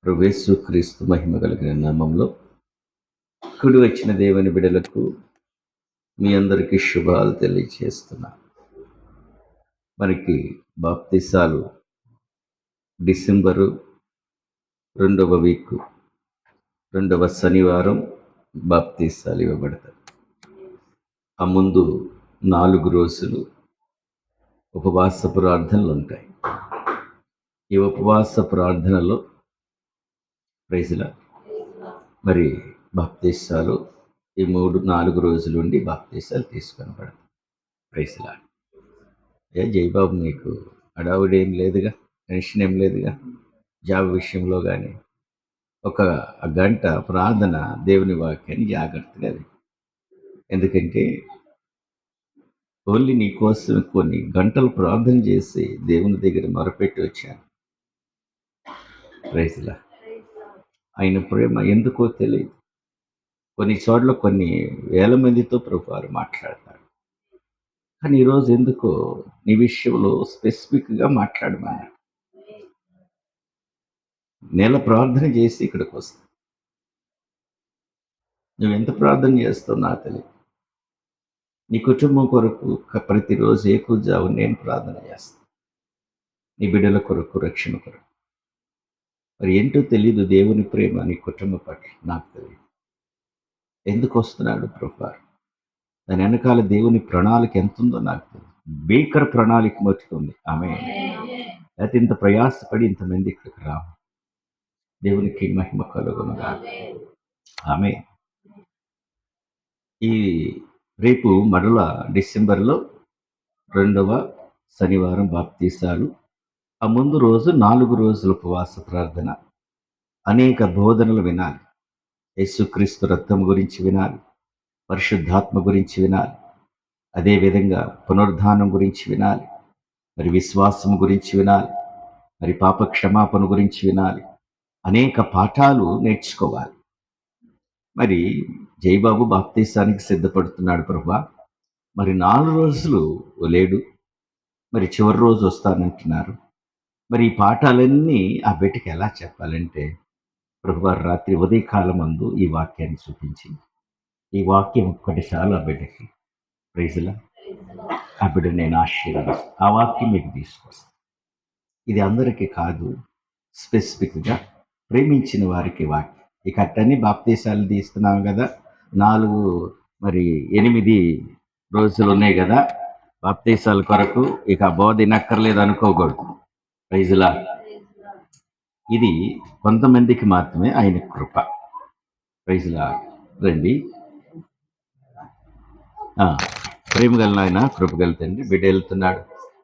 ప్రభు యేసుక్రీస్తు మహిమ కలిగిన నామంలో కుడి వచ్చిన దేవుని బిడలకు మీ అందరికీ శుభాలు తెలియజేస్తున్నా. మనకి బాప్తిసాలు డిసెంబరు 2వ వీక్ 2వ శనివారం బాప్తిసాలు ఇవ్వబడతాయి. ఆ ముందు 4 రోజులు ఉపవాస ప్రార్థనలు ఉంటాయి. ఈ ఉపవాస ప్రార్థనలో ప్రైజ్లా మరి బాప్తిసాలు ఈ 3-4 రోజులు ఉండి బాప్తిసాలు తీసుకొని పడతాయి. ప్రైజ్లా జైబాబు, నీకు హడావుడి ఏం లేదుగా, టెన్షన్ ఏం లేదుగా జాబ్ విషయంలో కానీ. ఒక గంట ప్రార్థన దేవుని వాక్యాన్ని జాగ్రత్తగా విను. ఎందుకంటే ఓన్లీ నీ కోసం కొన్ని గంటలు ప్రార్థన చేసి దేవుని దగ్గర మొరపెట్టి వచ్చాను. ప్రైజ్లా ఆయన ప్రేమ ఎందుకో తెలియదు. కొన్ని చోట్ల కొన్ని వేల మందితో ప్రభువారు మాట్లాడతాడు. కానీ ఈరోజు ఎందుకో నీ విషయంలో స్పెసిఫిక్గా మాట్లాడమన్నాడు. నెల ప్రార్థన చేసి ఇక్కడికి వస్తా. నువ్వు ఎంత ప్రార్థన చేస్తావు నాకు తెలియదు. నీ కుటుంబం కొరకు ప్రతిరోజు ఏకూజావు నేను ప్రార్థన చేస్తాను. నీ బిడ్డల కొరకు, రక్షణ కొరకు. మరి ఏంటో తెలియదు దేవుని ప్రేమ నీ కుటుంబం పట్ల నాకు తెలియదు. ఎందుకు వస్తున్నాడు ప్రభువారు? దాని వెనకాల దేవుని ప్రణాళిక ఎంత ఉందో నాకు తెలియదు. భీకర ప్రణాళిక మర్చుకుంది ఆమె. అయితే ఇంత ప్రయాసపడి ఇంతమంది ఇక్కడికి రావు. దేవునికి మహిమ కలుగునుగా. ఆమె ఈ రేపు మరల డిసెంబర్లో 2వ శనివారం బాప్తీసాలు. ఆ ముందు రోజు 4 రోజుల ఉపవాస ప్రార్థన. అనేక బోధనలు వినాలి. యేసుక్రీస్తు రక్తం గురించి వినాలి, పరిశుద్ధాత్మ గురించి వినాలి, అదేవిధంగా పునరుద్ధానం గురించి వినాలి, మరి విశ్వాసం గురించి వినాలి, మరి పాప క్షమాపణ గురించి వినాలి. అనేక పాఠాలు నేర్చుకోవాలి. మరి జైబాబు బాప్తీసానికి సిద్ధపడుతున్నాడు ప్రభువా. మరి 4 రోజులు లేడు, మరి చివరి రోజు వస్తానంటున్నారు. మరి ఈ పాఠాలన్నీ ఆ బిడ్డకి ఎలా చెప్పాలంటే ప్రభువారు రాత్రి ఉదయకాలం మందు ఈ వాక్యాన్ని చూపించి, ఈ వాక్యం ఒక్కటి చాలు ఆ బిడ్డకి. ప్రైజ్లా ఆ బిడ్డ నేను ఆశీర్వదిస్తాను. ఆ వాక్యం మీకు తీసుకొస్తాను. ఇది అందరికీ కాదు, స్పెసిఫిక్గా ప్రేమించిన వారికి వాక్యం. ఇక అట్టని బాప్తీసాలు తీస్తున్నాం కదా, 8 రోజులు ఉన్నాయి కదా బాప్తీసాల కొరకు, ఇక బోధ వినక్కర్లేదు అనుకోకూడదు. ప్రైజ్లా ఇది కొంతమందికి మాత్రమే ఆయన కృప. ప్రైజ్లా రండి. ప్రేమగల ఆయన, కృపగల తండ్రి, బిడ్డ వెళ్తున్నాడు.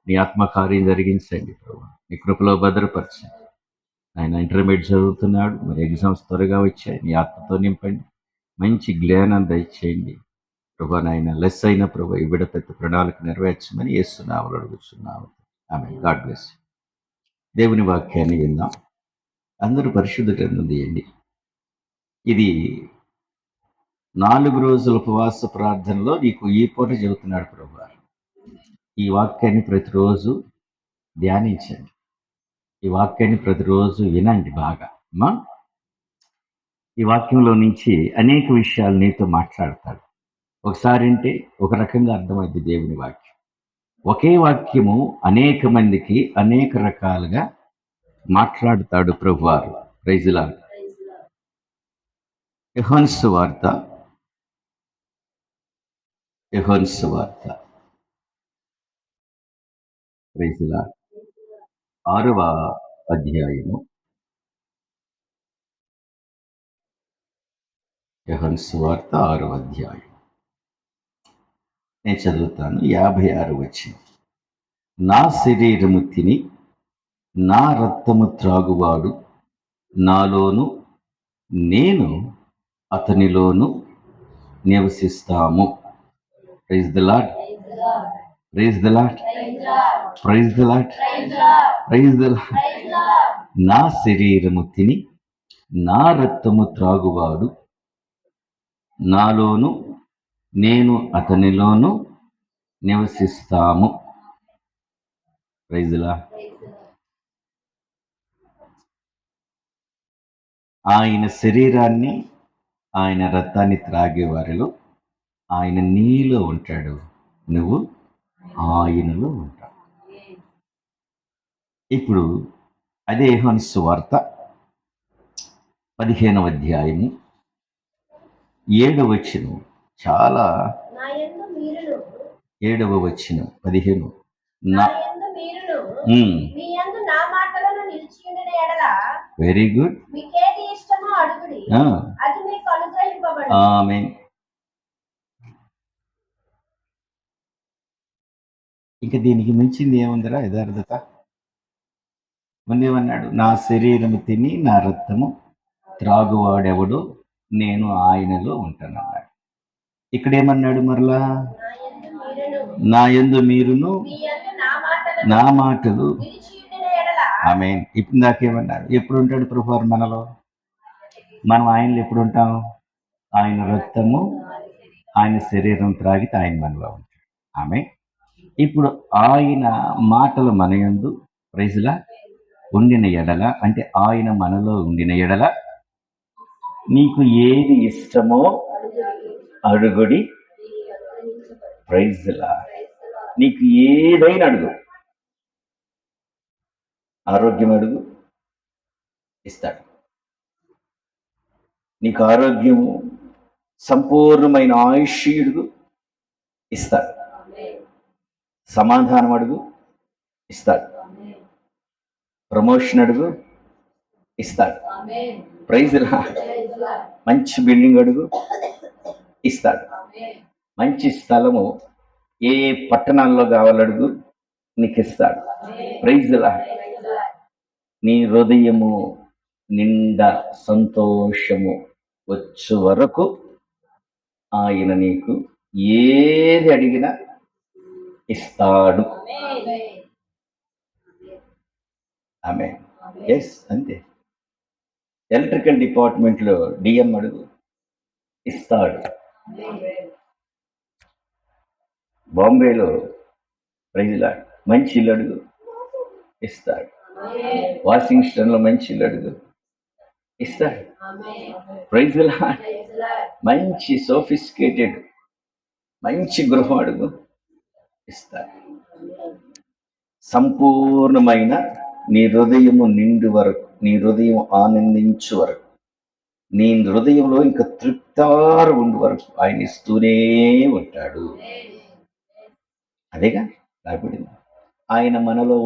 నీ ఆత్మకార్యం జరిగించండి ప్రభు. నీ కృపలో భద్రపరచండి. ఆయన ఇంటర్మీడియట్ చదువుతున్నాడు, మరి ఎగ్జామ్స్ త్వరగా వచ్చాయి. నీ ఆత్మతో నింపండి, మంచి జ్ఞానం దయచేయండి ప్రభు. నాయన లెస్ అయిన ప్రభు ఈ బిడ్డ పెద్ద ప్రణాళిక నెరవేర్చమని యేసునామములో అడుగుతున్నాము. ఆమేన్. God bless. దేవుని వాక్యాన్ని విందాం. అందరూ పరిశుద్ధ గ్రంథం తీయండి. ఇది 4 రోజుల ఉపవాస ప్రార్థనలో నీకు ఈ పూట చెబుతున్నాడు ప్రభువారు. ఈ వాక్యాన్ని ప్రతిరోజు ధ్యానించండి. ఈ వాక్యాన్ని ప్రతిరోజు వినండి బాగా. అమ్మా, ఈ వాక్యంలో నుంచి అనేక విషయాలు నీతో మాట్లాడతాడు. ఒకసారి అంటే ఒక రకంగా అర్థమైంది దేవుని వాక్యం. ఒకే వాక్యము అనేక మందికి అనేక రకాలుగా మాట్లాడుతాడు ప్రభువారు. ప్రైజ్లా. యోహాను సువార్త ప్రైజ్లా 6వ అధ్యాయము. యోహాను సువార్త 6వ అధ్యాయం నేను చదువుతాను. 56 వచనం. నా శరీరము తిని నా రక్తము త్రాగువాడు నాలోను నేను అతనిలోను నివసిస్తాము. Praise the lord. Praise the lord. Praise the lord. Praise the Lord. నా శరీరము తిని నా రక్తము త్రాగువాడు నాలోను నేను అతనిలోను నివసిస్తాము. Praise the Lord. ఆయన శరీరాన్ని, ఆయన రక్తాన్ని త్రాగే వారిలో ఆయన నీలో ఉంటాడు, నువ్వు ఆయనలో ఉంటావు. ఇప్పుడు అదే యోహాను సువార్త 15వ అధ్యాయము 7వ వచనం, చాలా 7వ వచనం 15 నా వెరీ గుడ్. ఆమేన్. ఇంకా దీనికి మించింది ఏముందిరా యథార్థత? ముందేమన్నాడు? నా శరీరము తిని నా రక్తము త్రాగువాడెవడో నేను ఆయనలో ఉంటానన్నాడు. ఇక్కడేమన్నాడు మరలా? నా యందు మీరును నా మాటలు. ఆమేన్. ఇప్పుడు నాకేమన్నాడు? ఎప్పుడు ఉంటాడు ప్రభువారు మనలో? మనం ఆయనలో ఎప్పుడు ఉంటాం? ఆయన రక్తము, ఆయన శరీరం త్రాగితే ఆయన మనలో ఉంటాడు. ఆమేన్. ఇప్పుడు ఆయన మాటలు మన యందు ప్రైజ్లా ఉండిన ఎడల, అంటే ఆయన మనలో ఉండిన ఎడల, నీకు ఏది ఇష్టమో అడుగుడి. ప్రైజ్లా. నీకు ఏదైనా అడుగు. ఆరోగ్యం అడుగు, ఇస్తాడు. నీకు ఆరోగ్యము, సంపూర్ణమైన ఆయుష్ అడుగు, ఇస్తాడు. సమాధానం అడుగు, ఇస్తాడు. ప్రమోషన్ అడుగు, ఇస్తాడు. ప్రైజ్ లా. మంచి బిల్డింగ్ అడుగు, ఇస్తాడు. మంచి స్థలము ఏ పట్టణాల్లో కావాలడుగు, నీకు ఇస్తాడు. ప్రైజ్ లా. నీ హృదయము నిండా సంతోషము వచ్చు వరకు ఆయన నీకు ఏది అడిగినా ఇస్తాడు. ఆమె ఎస్, అంతే. ఎలక్ట్రికల్ డిపార్ట్మెంట్లో డిఎం అడుగు, ఇస్తాడు. బాంబేలో ప్రైజ్లా మంచి ఇల్లు అడుగు, ఇస్తాడు. వాషింగ్టన్లో మంచి ఇల్లు అడుగు, ఇస్తాడు. ప్రైజ్లా. మంచి సోఫిస్టికేటెడ్ మంచి గృహం అడుగు, ఇస్తాడు. సంపూర్ణమైన నీ హృదయము నిండు వరకు, నీ హృదయం ఆనందించు వరకు, నీ హృదయంలో ఇంకా తృప్తారు ఉండు వరకు ఆయన ఇస్తూనే ఉంటాడు. అదేగా రాబడింది. ఆయన మనలో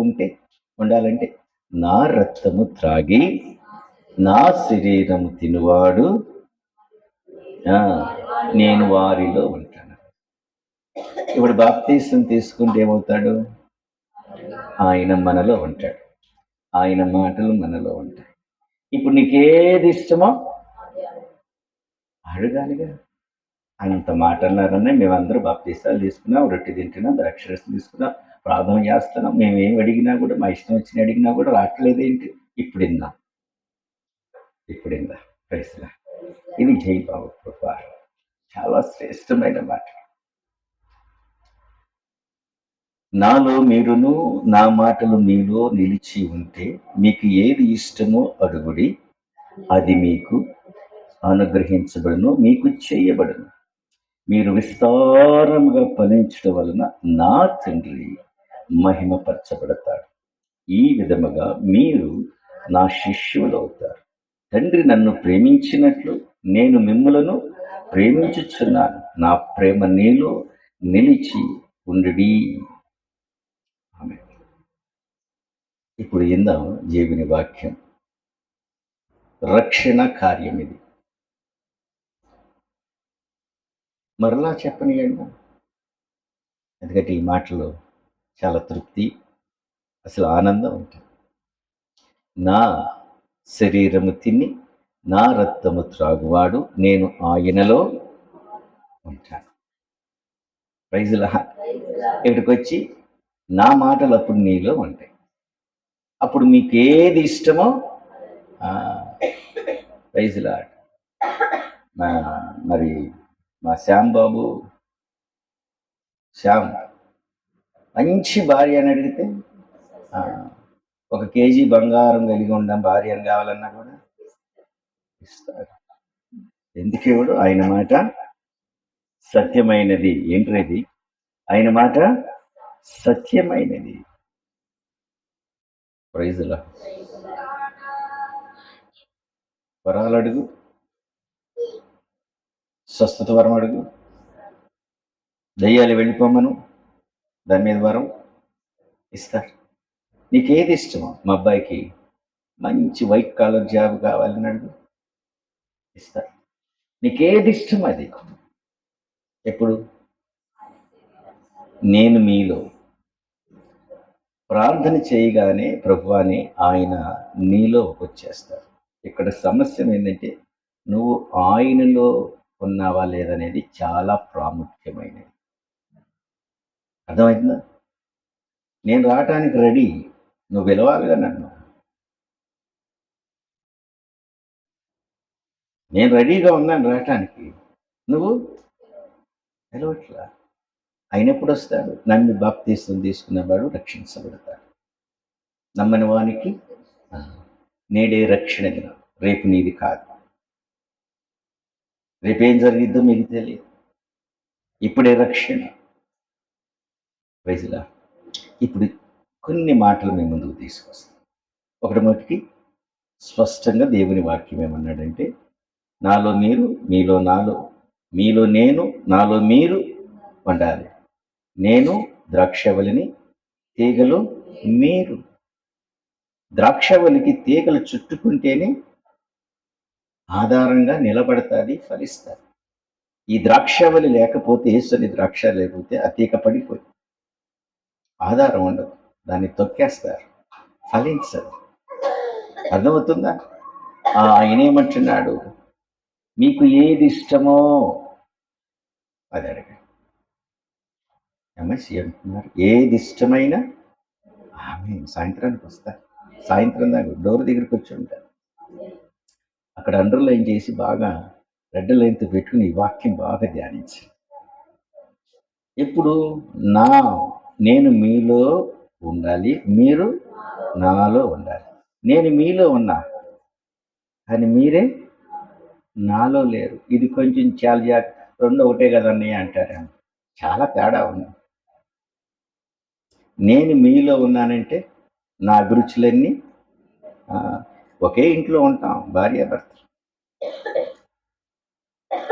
ఉండాలంటే, నా రక్తము త్రాగి నా శరీరము తినువాడు నేను వారిలో ఉంటాను. ఇప్పుడు బాప్తీసం తీసుకుంటే ఏమవుతాడు? ఆయన మనలో ఉంటాడు, ఆయన మాటలు మనలో ఉంటాయి. ఇప్పుడు నీకేది ఇష్టమో అడగాలిగా. అంత మాట అన్నారనే మేమందరూ బాప్తీసాలు తీసుకున్నాం, రొట్టె తింటున్నాం, ద్రాక్షరసం తీసుకున్నాం, ప్రార్థన చేస్తున్నాం. మేమేం అడిగినా కూడా, మా ఇష్టం వచ్చిన అడిగినా కూడా రావట్లేదేంటి? ఇప్పుడిందా ప్రైజ్లా. ఇది జై బాబు కృప. చాలా శ్రేష్టమైన మాట. నాలో మీరును నా మాటలు మీలో నిలిచి ఉంటే మీకు ఏది ఇష్టమో అడుగుడి, అది మీకు అనుగ్రహించబడును, మీకు చేయబడును. మీరు విస్తారముగా ఫలించడం వలన నా తండ్రి మహిమపరచబడతాడు. ఈ విధముగా మీరు నా శిష్యులు అవుతారు. తండ్రి నన్ను ప్రేమించినట్లు నేను మిమ్ములను ప్రేమించుచున్నాను. నా ప్రేమ నీలో నిలిచి ఉండుడి. ఆమేన్. ఇప్పుడు ఇందాం దేవుని వాక్యం. రక్షణ కార్యం ఇది. మరలా చెప్పనియండి, ఎందుకంటే ఈ మాటలో చాలా తృప్తి, అసలు ఆనందం ఉంటుంది. నా శరీరము తిని నా రక్తము త్రాగువాడు నేను ఆయనలో ఉంటాను. ప్రైజ్లా. ఇక్కడికి వచ్చి నా మాటలు అప్పుడు నీలో ఉంటాయి. అప్పుడు మీకు ఏది ఇష్టమో ప్రైజ్లా. మరి మా శ్యామ్ మంచి భార్య అని అడిగితే, 1 కేజీ బంగారం కలిగి ఉండం భార్య అని కావాలన్నా కూడా ఇస్తాడు. ఎందుకివ్వడు? ఆయన మాట సత్యమైనది. ఏంటిది? ఆయన మాట సత్యమైనది. ప్రైజ్‌లా. వరాలడుగు, స్వస్థత వరం అడుగు, దయ్యాలు వెళ్ళిపోమను, దాని మీద వరం ఇస్తారు. నీకేది ఇష్టమో, మా అబ్బాయికి మంచి వైట్ కాలర్ జాబ్ కావాలని అడుగు, ఇస్తారు. నీకేది ఇష్టం అది. ఎప్పుడు? నేను మీలో ప్రార్థన చేయగానే ప్రభువాని ఆయన నీలో వచ్చేస్తారు. ఇక్కడ సమస్య ఏంటంటే నువ్వు ఆయనలో ఉన్నావా లేదనేది చాలా ప్రాముఖ్యమైనది. అర్థమైందా? నేను రావటానికి రెడీ, నువ్వు పిలవాలిగా నన్ను. నేను రెడీగా ఉన్నాను రావటానికి, నువ్వు పిలవట్లా. అయినప్పుడు వస్తాడు. నన్ను బాప్తీసం తీసుకున్నవాడు రక్షించబడతాడు. నమ్మని వానికి నేడే రక్షణ దినం. రేపు నీది కాదు. రేపేం జరిగిద్దో మీకు తెలియదు. ఇప్పుడే రక్షణ. ప్రైజ్‌లా. ఇప్పుడు కొన్ని మాటలు మీ ముందుకు తీసుకొస్తాను. ఒకటి మటుకి స్పష్టంగా దేవుని వాక్యం ఏమన్నాడంటే, నాలో మీరు, మీలో నాలో, మీలో నేను, నాలో మీరు ఉండాలి. నేను ద్రాక్షవల్లిని, తీగలు మీరు. ద్రాక్షవల్లికి తీగలు చుట్టుకుంటేనే ఆధారంగా నిలబడతాది, ఫలిస్తుంది. ఈ ద్రాక్షవల్లి లేకపోతే, యేసుని ద్రాక్ష లేకపోతే ఆ తీగ పడిపోయి ఆధారం ఉండదు. దాన్ని తొక్కేస్తారు, ఫలించదు. అర్థమవుతుందా? ఆయన ఏమంటున్నాడు? మీకు ఏది ఇష్టమో అది అడగండి. ఎంఎస్సి అంటున్నారు, ఏది ఇష్టమైనా ఆమె సాయంత్రానికి వస్తారు. సాయంత్రం దాకా డోర్ దగ్గరికి వచ్చి ఉంటారు. అక్కడ అండర్లైన్ చేసి బాగా రెడ్ లైన్తో పెట్టుకుని ఈ వాక్యం బాగా ధ్యానించి, ఇప్పుడు నేను మీలో ఉండాలి, మీరు నాలో ఉండాలి. నేను మీలో ఉన్నా కానీ మీరే నాలో లేరు. ఇది కొంచెం చాలా రెండు ఒకటే కదండి అంటారేమో. చాలా తేడా ఉంది. నేను మీలో ఉన్నానంటే నా అభిరుచులన్నీ ఒకే ఇంట్లో ఉంటాం, భార్యాభర్త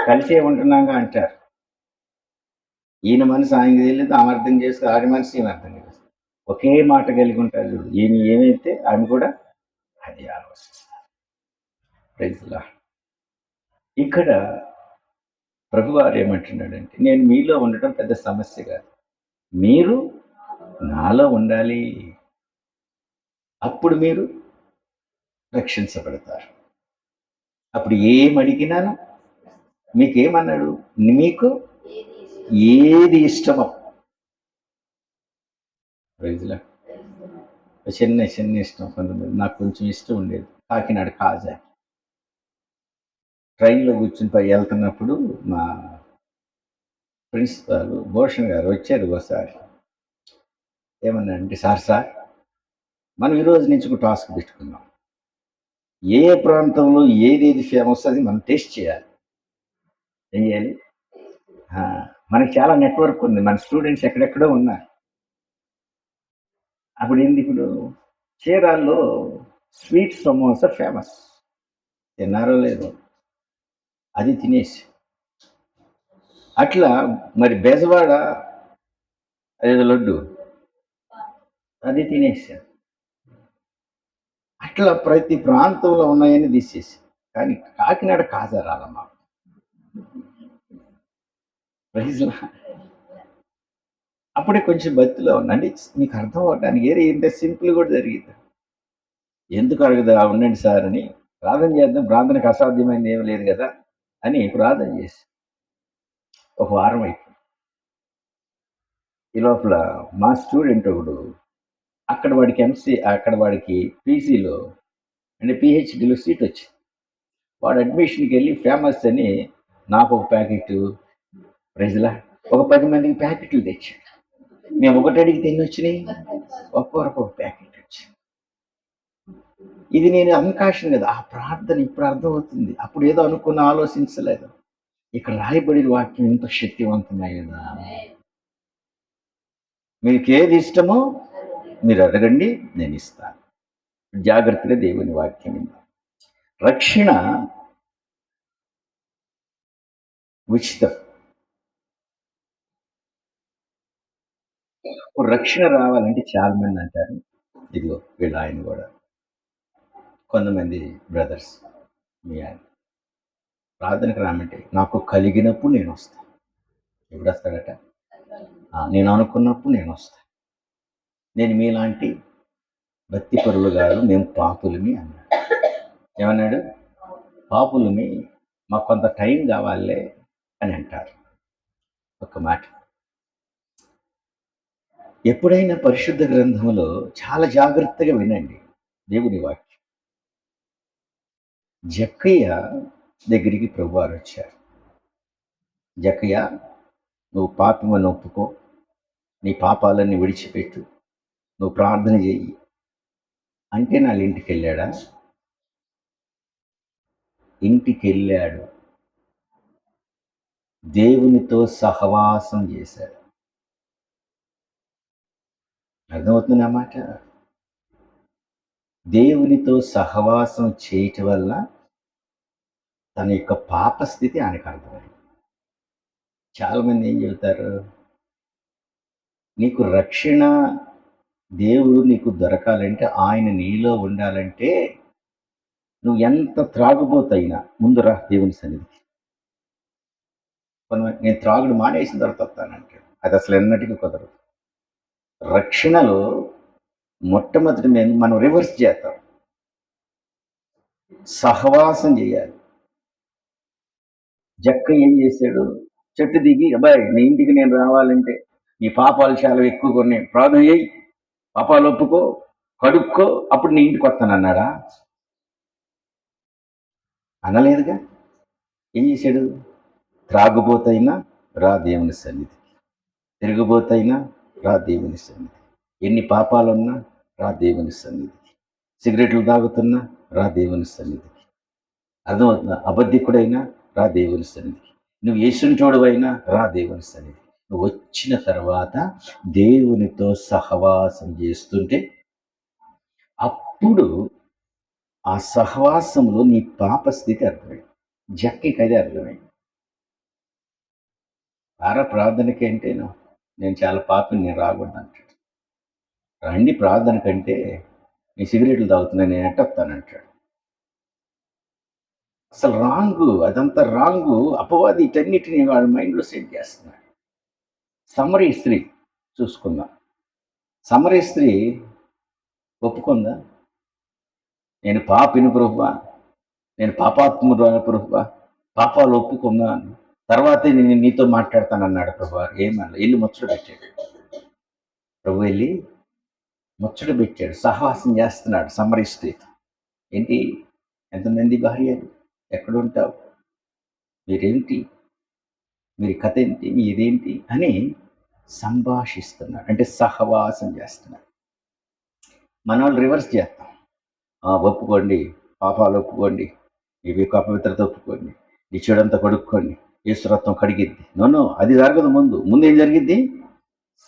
కలిసే ఉంటున్నాగా అంటారు. ఈయన మనసు ఆయనకి తెలియదు, ఆమె అర్థం చేసుకో, ఆడి మనసు ఈమె అర్థం చేసుకో. ఒకే మాట కలిగి ఉంటారు చూడు. ఈమె ఏమైతే ఆమె కూడా అది ఆలోచిస్తారు. ప్రైజ్‌లా. ఇక్కడ ప్రభువారు ఏమంటున్నాడంటే, నేను మీలో ఉండటం పెద్ద సమస్య కాదు, మీరు నాలో ఉండాలి. అప్పుడు మీరు రక్షించబడతారు. అప్పుడు ఏమడిగినాను మీకేమన్నాడు? మీకు ఏది ఇష్టమో. ప్రైజ్‌లా. చిన్న ఇష్టం కొంతమంది. నాకు కొంచెం ఇష్టం ఉండేది కాకినాడ కాజా. ట్రైన్లో కూర్చుని వెళ్తున్నప్పుడు మా ప్రిన్సిపాల్ భూషణ్ గారు వచ్చారు ఒకసారి. ఏమన్నారంటే, సార్ మనం ఈరోజు నుంచి ఒక టాస్క్ పెట్టుకున్నాం. ఏ ప్రాంతంలో ఏదేది ఫేమస్ అది మనం టేస్ట్ చేయాలి. ఏం చేయాలి? మనకి చాలా నెట్వర్క్ ఉంది, మన స్టూడెంట్స్ ఎక్కడెక్కడో ఉన్నారు. అప్పుడు ఏంది, ఇప్పుడు చీరాల్లో స్వీట్ సమోసా ఫేమస్. తిన్నారో లేదో, అది తినేసి అట్లా మరి బెజవాడ అదేదో లడ్డు అది తినేసారు. అట్లా ప్రతి ప్రాంతంలో ఉన్నాయని తీసేసి, కానీ కాకినాడ కాజా రాలమ్మా. అప్పుడే కొంచెం భక్తిలో ఉండండి, మీకు అర్థం అవడానికి ఇంత సింపుల్ కూడా జరిగింది. ఎందుకు అడగదా, ఉండండి సార్ అని ప్రార్థన చేద్దాం, ప్రార్థనకు అసాధ్యమైనది ఏమి లేదు కదా అని ప్రార్థన చేసి ఒక వారం అయిపోయింది. ఈ లోపల మా స్టూడెంట్ ఒకడు అక్కడ వాడికి పీజీలో అంటే పిహెచ్డిలో సీట్ వచ్చింది. వాడు అడ్మిషన్కి వెళ్ళి ఫేమస్ అని నాకు ఒక ప్యాకెట్, ప్రైజ్‌లా, ఒక 10 మందికి ప్యాకెట్లు తెచ్చాడు. మేము ఒకటి అడిగితే ఎన్ని వచ్చినాయి? ఒక్కొక్కరికి ఒక ప్యాకెట్ వచ్చింది. ఇది నేను అన్కాషన్ కదా! ఆ ప్రార్థన ఇప్పుడు అర్థమవుతుంది. అప్పుడు ఏదో అనుకున్న ఆలోచించలేదు. ఇక్కడ రాయబడిన వాక్యం ఇంత శక్తివంతమైనదా? మీకేది ఇష్టమో మీరు అడగండి, నేనిస్తాను. జాగ్రత్తగా దేవుని వాక్యం విందాం. రక్షణ ఉచితం. ఇప్పుడు రక్షణ రావాలంటే చాలా మంది అంటారు, ఇదిగో వీళ్ళు ఆయన కూడా కొంతమంది బ్రదర్స్ మీ ఆయన ప్రార్థనకు రామంటే నాకు కలిగినప్పుడు నేను వస్తాను. ఎప్పుడు వస్తాడట? నేను అనుకున్నప్పుడు నేను వస్తాను. నేను మీలాంటి భక్తి పరులు కాదు, మేము పాపులమి అన్నాడు. ఏమన్నాడు? పాపులమి, మాకు కొంత టైం కావాలే అని అంటారు. ఒక మాట. ఎప్పుడైనా పరిశుద్ధ గ్రంథంలో చాలా జాగ్రత్తగా వినండి దేవుని వాక్యం. జక్కయ్య దగ్గరికి ప్రభువారు వచ్చారు. జక్కయ్య, నువ్వు పాపమని ఒప్పుకో, నీ పాపాలన్నీ విడిచిపెట్టు, నువ్వు ప్రార్థన చెయ్యి అంటే నా ఇంటికి వెళ్ళాడా? ఇంటికి వెళ్ళాడు. దేవునితో సహవాసం చేశాడు. అర్థమవుతుంది అన్నమాట. దేవునితో సహవాసం చేయటం వల్ల తన యొక్క పాప స్థితి ఆయనకు అర్థమైంది. చాలామంది ఏం చెబుతారు, నీకు రక్షణ, దేవుడు నీకు దొరకాలంటే, ఆయన నీలో ఉండాలంటే నువ్వు ఎంత త్రాగుబోతైనా ముందు రా దేవుని సన్నిధికి. నేను త్రాగుడు మానేసిన తర్వాత వస్తానంటాడు. అది అసలు ఎన్నటికీ కుదరదు. రక్షణలో మొట్టమొదటి మనం రివర్స్ చేస్తాం. సహవాసం చేయాలి. జక్క ఏం చేశాడు? చెట్టు దిగి, అబ్బాయి నీ ఇంటికి నేను రావాలంటే నీ పాపాలు చాలా ఎక్కువగా ఉన్నాయి, ప్రార్థన చేయి, పాపాలు ఒప్పుకో, కడుక్కో, అప్పుడు నీ ఇంటికి వస్తానన్నాడా? అనలేదుగా. ఏం చేశాడు? త్రాగుబోతైనా రా దేవుని సన్నిధికి, తిరుగుబోతైనా రా దేవుని సన్నిధికి, ఎన్ని పాపాలున్నా రా దేవుని సన్నిధికి, సిగరెట్లు తాగుతున్నా రా దేవుని సన్నిధికి. అర్థమవుతుందా? అబద్ధికుడైనా రా దేవుని సన్నిధికి, నువ్వు యేసుని చూడవైనా రా దేవుని సన్నిధికి. నువ్వు వచ్చిన తర్వాత దేవునితో సహవాసం చేస్తుంటే అప్పుడు ఆ సహవాసంలో నీ పాప స్థితి అర్థమైంది. జక్కకి అదే అర్థమైంది. ప్రార్థనకి అంటేను నేను చాలా పాపిని, నేను రాకూడదు అంటాడు. రండి ప్రార్థన కంటే నీ సిగరెట్లు తాగుతున్నా నేను ఎట్టొస్తానంటాడు. అసలు రాంగు, అదంతా రాంగు. అపవాది ఇటన్నిటిని వాడి మైండ్లో సెట్ చేస్తున్నాడు. సమరీ స్త్రీ చూసుకుందాం. సమరీ స్త్రీ ఒప్పుకుందా? నేను పాపిని ప్రభువా, నేను పాపాత్మురాలు ప్రభువా, పాపాలు ఒప్పుకున్నాను, తర్వాతే నేను నీతో మాట్లాడతానన్నాడు ప్రభువా. ఏమన్నా వెళ్ళి ముచ్చట పెట్టాడు. ప్రభు వెళ్ళి ముచ్చట పెట్టాడు, సహవాసం చేస్తున్నాడు సమరీ స్త్రీతో. ఏంటి, ఎంతమంది భార్యలు, ఎక్కడుంటావు, మీరేంటి, మీరు కథ ఏంటి, మీదేంటి అని సంభాషిస్తున్నాడు. అంటే సహవాసం చేస్తున్నాడు. మన వాళ్ళు రివర్స్ చేస్తాం. ఒప్పుకోండి, పాపాలు ఒప్పుకోండి, ఇవి అపవిత్రత ఒప్పుకోండి, ఈ చెడంతా కడుక్కోండి, యేసురత్నం కడిగిద్ది. నో, అది జరగదు. ముందు ఏం జరిగిద్ది?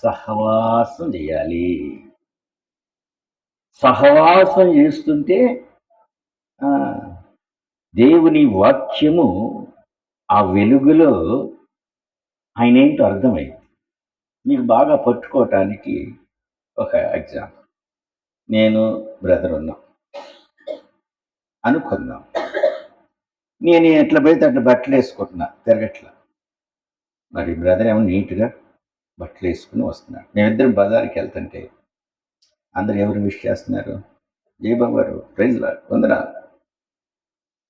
సహవాసం చేయాలి. సహవాసం చేస్తుంటే దేవుని వాక్యము ఆ వెలుగులో ఆయన ఏంటో అర్థమైంది. మీకు బాగా పట్టుకోవటానికి ఒక ఎగ్జాంపుల్. నేను బ్రదర్ ఉన్నాం అనుకుందాం. నేను ఎట్లా పోతే అట్లా బట్టలు వేసుకుంటున్నా, తిరగట్లా. మరి బ్రదర్ ఏమో నీట్గా బట్టలు వేసుకుని వస్తున్నాడు. మేమిద్దరం బజార్కి వెళ్తుంటే అందరు ఎవరు విష్ చేస్తున్నారు? జయబాబు గారు, ప్రైజ్ లార్డ్, వందనాలు.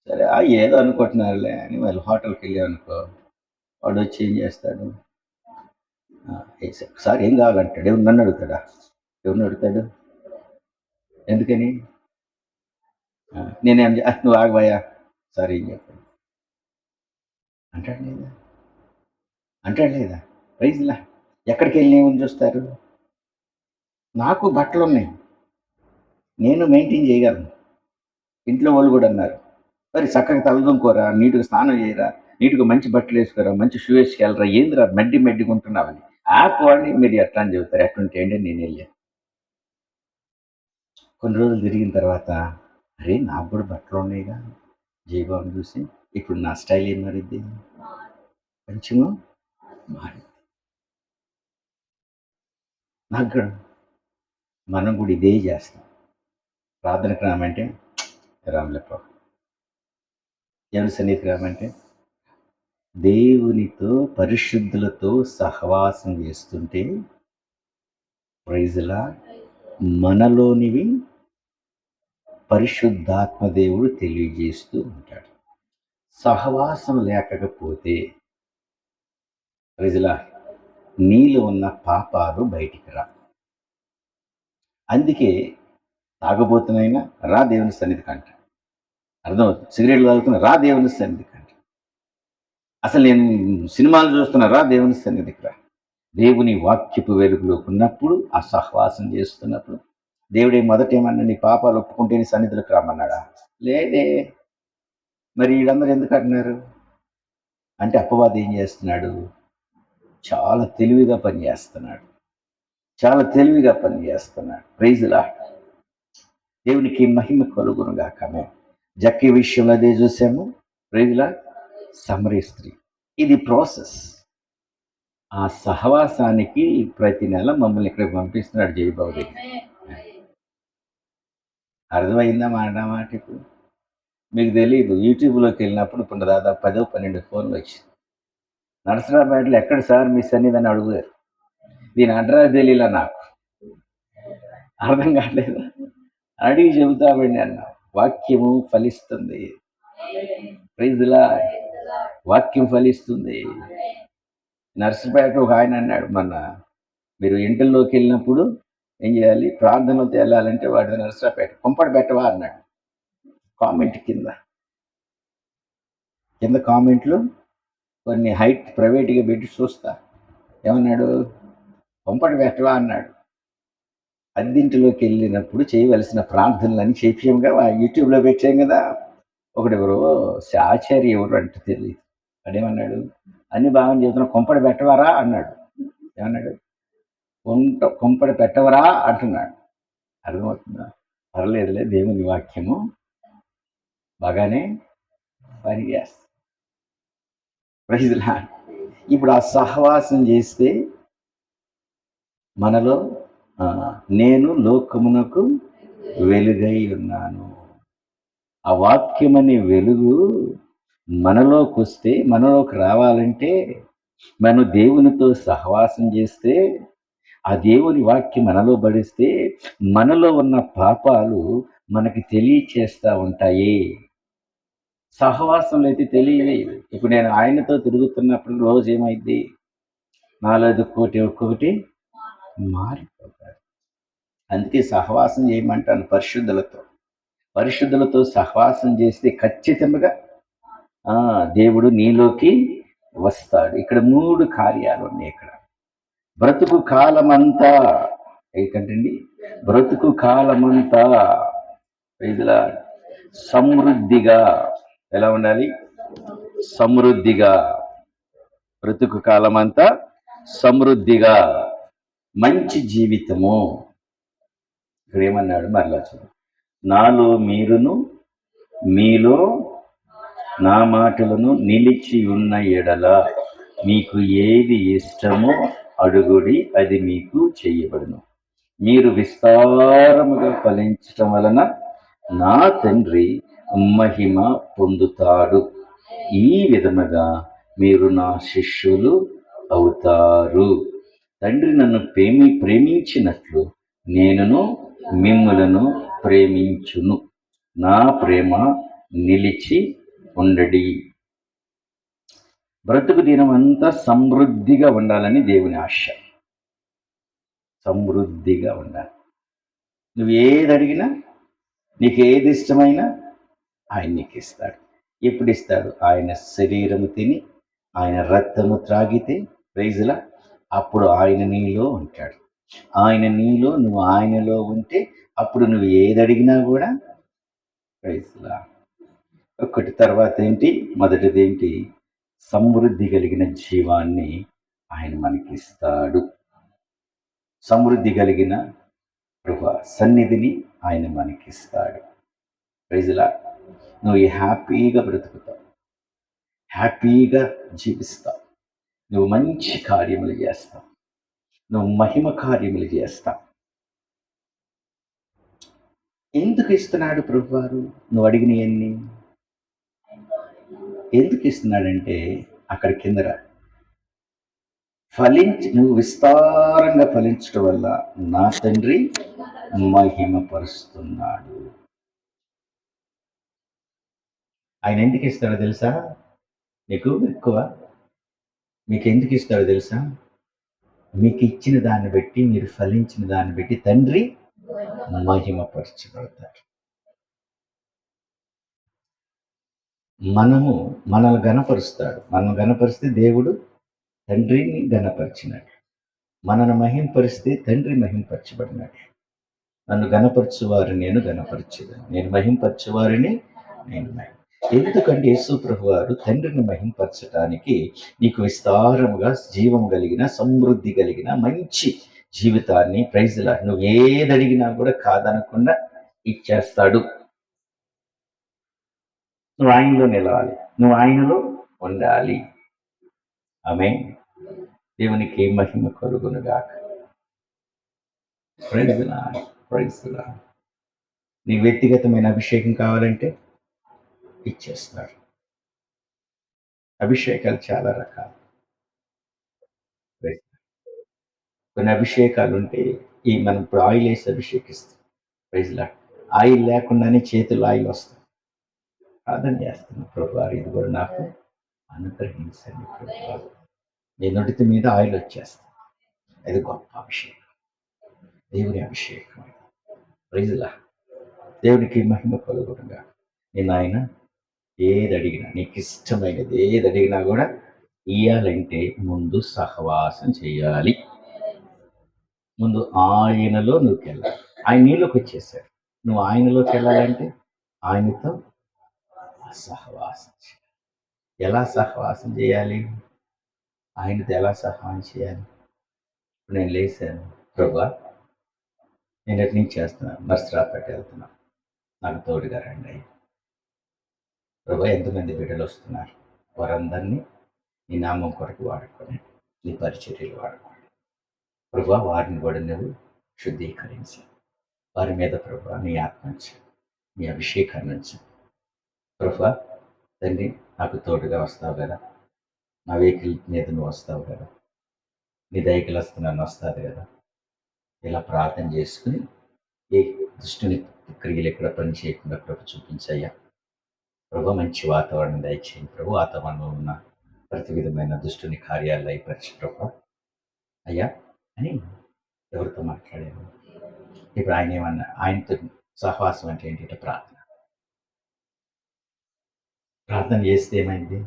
సరే ఏదో అనుకుంటున్నారులే అని వాళ్ళు హోటల్కి వెళ్ళామనుకో, వాడు వచ్చి ఏం చేస్తాడు? సార్ ఏం కావాలంటాడు. ఎవరు నన్ను అడుగుతాడా? ఎవరిని అడుగుతాడు? ఎందుకని? నేనేం నువ్వు ఆగబోయా సార్ ఏం చెప్పాడు అంటాడు లేదా? ప్రైజ్లా. ఎక్కడికి వెళ్ళి ఏమని చూస్తారు? నాకు బట్టలు ఉన్నాయి, నేను మెయింటైన్ చేయగలను, ఇంట్లో వాళ్ళు కూడా అన్నారు, మరి చక్కగా తలదుంకోరా, నీటుగా స్నానం చేయరా, నీటుగా మంచి బట్టలు వేసుకోరా, మంచి షూ వేసుకెళ్ళరా, ఏందిరా మెడ్డిగా ఉంటున్నావని. యాప్ వాడిని మీరు ఎట్లా అని చెబుతారు, ఎట్లుంటే ఏంటి నేను వెళ్ళాను. కొన్ని రోజులు తిరిగిన తర్వాత, అరే నాకు కూడా బట్టలు ఉన్నాయిగా జయబాబుని చూసి, ఇప్పుడు నా స్టైల్ ఏం మారిద్ది, కొంచెము మారి నాకు కూడా మనం కూడా ఇదే చేస్తాం. ప్రార్థనకు రామంటే రాములప్ప, ఎవరి సన్నిధికి రామంటే దేవునితో పరిశుద్ధులతో సహవాసం చేస్తుంటే ప్రైజ్లా మనలోనివి పరిశుద్ధాత్మ దేవుడు తెలియజేస్తూ ఉంటాడు. సహవాసం లేకపోతే ప్రైజ్లా నీలో ఉన్న పాపాలు బయటికి రా. అందుకే తాగబోతున్నైనా రా దేవుని సన్నిధి కంట, అర్థమవుతుంది. సిగరెట్లు తాగుతున్నా రా దేవుని సన్నిధి కంట, అసలు నేను సినిమాలు చూస్తున్నా రా దేవుని సన్నిధికి రా. దేవుని వాక్యపు వెలుగులో ఉన్నప్పుడు, ఆ సహవాసం చేస్తున్నప్పుడు దేవుడే మొదట ఏమన్నా నీ పాపాలు ఒప్పుకుంటే నీ సన్నిధిలోకి రమ్మన్నాడా? లేదే. మరి వీళ్ళందరూ ఎందుకు అంటున్నారు అంటే అపవాది ఏం చేస్తున్నాడు, చాలా తెలివిగా పనిచేస్తున్నాడు, చాలా తెలివిగా పనిచేస్తున్నాడు. Praise lord. దేవునికి మహిమ కలుగునుగాక. మేము జక్కీ విషయంలో అదే చూసాము. Praise lord. సమరయ స్త్రీ, ఇది ప్రాసెస్. ఆ సహవాసానికి ప్రతి నెల మమ్మల్ని ఇక్కడ పంపిస్తున్నాడు జయబాబు దగ్గర. అర్థమైందా మాట ఇప్పుడు? మీకు తెలియదు, యూట్యూబ్లోకి వెళ్ళినప్పుడు ఇప్పుడు దాదాపు 10-12 ఫోన్లు వచ్చింది. నరసరాపేటలో ఎక్కడ సార్ మీ సన్నిధి అని అడుగుతారు. దీని అడ్రస్ తెలియలా నాకు, అర్థం కాలేదు. అడిగి చెబుతామండి అన్న. వాక్యము ఫలిస్తుంది. Praise lord. వాక్యం ఫలిస్తుంది. నర్సరాపేటలో ఒక ఆయన అన్నాడు, మొన్న మీరు ఇంటర్లోకి వెళ్ళినప్పుడు ఏం చేయాలి, ప్రార్థనలతో వెళ్ళాలంటే వాడు నర్సరాపేట కుంపడి పెట్టవా అన్నాడు. కామెంట్ కింద కామెంట్లు కొన్ని హైట్ ప్రైవేట్గా పెట్టి చూస్తా. ఏమన్నాడు, కుంపడి పెట్టవా అన్నాడు. అద్దింటిలోకి వెళ్ళినప్పుడు చేయవలసిన ప్రార్థనలని చెప్పాముగా, యూట్యూబ్లో పెట్టాం కదా. ఒకడెవరో ఆచార్య ఎవరు అంటే తెలియదు, అదేమన్నాడు, అన్ని బాగా చెబుతున్నా కుంపడి పెట్టవారా అన్నాడు. ఏమన్నాడు, కుంపడి పెట్టవరా అంటున్నాడు. అర్థమవుతుందా? పర్లేదులే, దేవుని వాక్యము బాగానే పనిచేస్తుంది. Praise lord. ఇప్పుడు ఆ సహవాసం చేస్తే మనలో నేను లోకమునకు వెలుగై ఉన్నాను, ఆ వాక్యమనే వెలుగు మనలోకి వస్తే, మనలోకి రావాలంటే మనం దేవునితో సహవాసం చేస్తే, ఆ దేవుని వాక్యం మనలో పడిస్తే మనలో ఉన్న పాపాలు మనకి తెలియచేస్తూ ఉంటాయి. సహవాసంలో అయితే తెలియదు. ఇప్పుడు నేను ఆయనతో తిరుగుతున్నప్పుడు రోజు ఏమైంది, నాలో ఒక్కొక్కటి మారిపోతాడు. అందుకే సహవాసం చేయమంటాను పరిశుద్ధులతో సహవాసం చేస్తే ఖచ్చితంగా దేవుడు నీలోకి వస్తాడు. ఇక్కడ 3 కార్యాలు ఉన్నాయి. ఇక్కడ బ్రతుకు కాలమంతా ఏంటంటండి, బ్రతుకు కాలమంతా ఇలా సమృద్ధిగా ఎలా ఉండాలి, సమృద్ధిగా బ్రతుకు కాలమంతా సమృద్ధిగా మంచి జీవితము. ఇక్కడ ఏమన్నాడు మరలా చూడు, నాలో మీరును మీలో నా మాటలను నిలిచి ఉన్న ఎడల మీకు ఏది ఇష్టమో అడుగుడి, అది మీకు చేయబడును. మీరు విస్తారముగా ఫలించటం వలన నా తండ్రి మహిమ పొందుతాడు. ఈ విధముగా మీరు నా శిష్యులు అవుతారు. తండ్రి నన్ను ప్రేమించినట్లు నేనును మిమ్ములను ప్రేమించును. నా ప్రేమ నిలిచి ఉండడి. బ్రతుకు దినం అంతా సమృద్ధిగా ఉండాలని దేవుని ఆశ. సమృద్ధిగా ఉండాలి. నువ్వు ఏది అడిగినా, నీకు ఏది ఇష్టమైనా ఆయన నీకు ఇస్తాడు. ఎప్పుడు ఇస్తాడు? ఆయన శరీరము తిని ఆయన రక్తము త్రాగితే, ప్రైజ్లా, అప్పుడు ఆయన నీలో ఉంటాడు. ఆయన నీలో, నువ్వు ఆయనలో ఉంటే అప్పుడు నువ్వు ఏది అడిగినా కూడా ప్రైజ్‌లా. ఒకటి తర్వాత ఏంటి? మొదటిదేంటి? సమృద్ధి కలిగిన జీవాన్ని ఆయన మనకిస్తాడు. సమృద్ధి కలిగిన సన్నిధిని ఆయన మనకిస్తాడు. ప్రైజ్‌లా. నువ్వు హ్యాపీగా బ్రతుకుతావు. హ్యాపీగా జీవిస్తావు. నువ్వు మంచి కార్యములు చేస్తావు. నువ్వు మహిమ కార్యములు చేస్తావు. ఎందుకు ఇస్తున్నాడు ప్రభువారు నువ్వు అడిగినవన్నీ? ఎందుకు ఇస్తున్నాడంటే అక్కడ కిందర నువ్వు విస్తారంగా ఫలించడం వల్ల నా తండ్రి మహిమపరుస్తున్నాడు. ఆయన ఎందుకు ఇస్తాడో తెలుసా? మీకు ఎక్కువ మీకు ఎందుకు ఇస్తాడో తెలుసా? మీకు ఇచ్చిన దాన్ని బట్టి, మీరు ఫలించిన దాన్ని బట్టి తండ్రి మహిమపరచబడతాడు. మనల్ని గణపరుస్తాడు. మనం గణపరిస్తే దేవుడు తండ్రిని గణపరిచినాడు. మనల్ని మహింపరిస్తే తండ్రి మహింపరచబడినాడు. నన్ను గణపరచువారిని నేను గణపరిచేదాన్ని, నేను మహింపరచువారిని నేను ఎందుకంటే యేసు ప్రభువారు తండ్రిని మహింపరచటానికి నీకు విస్తారముగా జీవం కలిగిన, సమృద్ధి కలిగిన మంచి జీవితాన్ని ప్రైజ్లా నువ్వు ఏది అడిగినా కూడా కాదనకుండా ఇచ్చేస్తాడు. నువ్వు ఆయనలో నిలవాలి, నువ్వు ఆయనలో ఉండాలి. ఆమేన్. దేవునికి మహిమ కలుగునుగాక. ప్రైజ్లా ప్రైజ్లా. నీ వ్యక్తిగతమైన అభిషేకం కావాలంటే ఇచ్చేస్తాడు. అభిషేకాలు చాలా రకాలు. కొన్ని అభిషేకాలు ఉంటే మనం ఇప్పుడు ఆయిల్ వేసి అభిషేకిస్తాం. ప్రైజ్లా. ఆయిల్ లేకుండానే చేతులు ఆయిల్ వస్తాయి. ప్రార్థన చేస్తున్నాను, ప్రభువారు ఇది కూడా నాకు అనుగ్రహించండి ప్రభువారు. నీ నుడితి మీద ఆయిల్ వచ్చేస్తుంది. అది గొప్ప అభిషేకం, దేవుని అభిషేకం. ప్రైజ్లా. దేవునికి మహిమ కలుగునుగా. నేను ఆయన ఏది అడిగినా, నీకు ఇష్టమైనది ఏది అడిగినా కూడా ఇయ్యాలంటే ముందు సహవాసం చేయాలి. ముందు ఆయనలో నువ్వు వెళ్ళాలి. ఆయన నీలోకి వచ్చేసాడు. నువ్వు ఆయనలోకి వెళ్ళాలంటే ఆయనతో సహవాసం చేయాలి. ఎలా సహవాసం చేయాలి? ఆయనతో ఎలా సహవాసం చేయాలి? నేను లేచాను, ప్రభువా నేను ఎటు నుంచి చేస్తున్నాను, నర్సరాపేట వెళ్తున్నాను, నాకు తోడుగా రండి. ప్రభువా ఎంతమంది బిడ్డలు వస్తున్నారు, వారందరినీ నీ నామం కొరకు వాడుకొని, నీ పరిచర్యలు వాడుకోండి ప్రభువా. వారిని కూడా నువ్వు శుద్ధీకరించి వారి మీద ప్రభువా నీ ఆత్మంచు, నీ అభిషేకాన్ని ఉంచు ప్రభువా. తండ్రి నాకు తోడుగా వస్తావు కదా, నా వెహికల్ మీద నువ్వు వస్తావు కదా, నీ దయకి వస్తున్నాను వస్తుంది కదా. ఇలా ప్రార్థన చేసుకుని ఏ దుష్టుని క్రియలు ఎక్కడ పని చేయకుండా ప్రభు చూపించయ్యా. ప్రభు మంచి వాతావరణం దయచేయండి ప్రభు. వాతావరణంలో ఉన్న ప్రతి విధమైన దుష్టుని కార్యాలు అయిపరిచి ప్రభు అయ్యా అని ఎవరితో మాట్లాడాను. ఇప్పుడు ఆయన ఏమన్నా, ఆయనతో సహవాసం అంటే ఏంటి? ప్రార్థన చేస్తే ఏమైంది?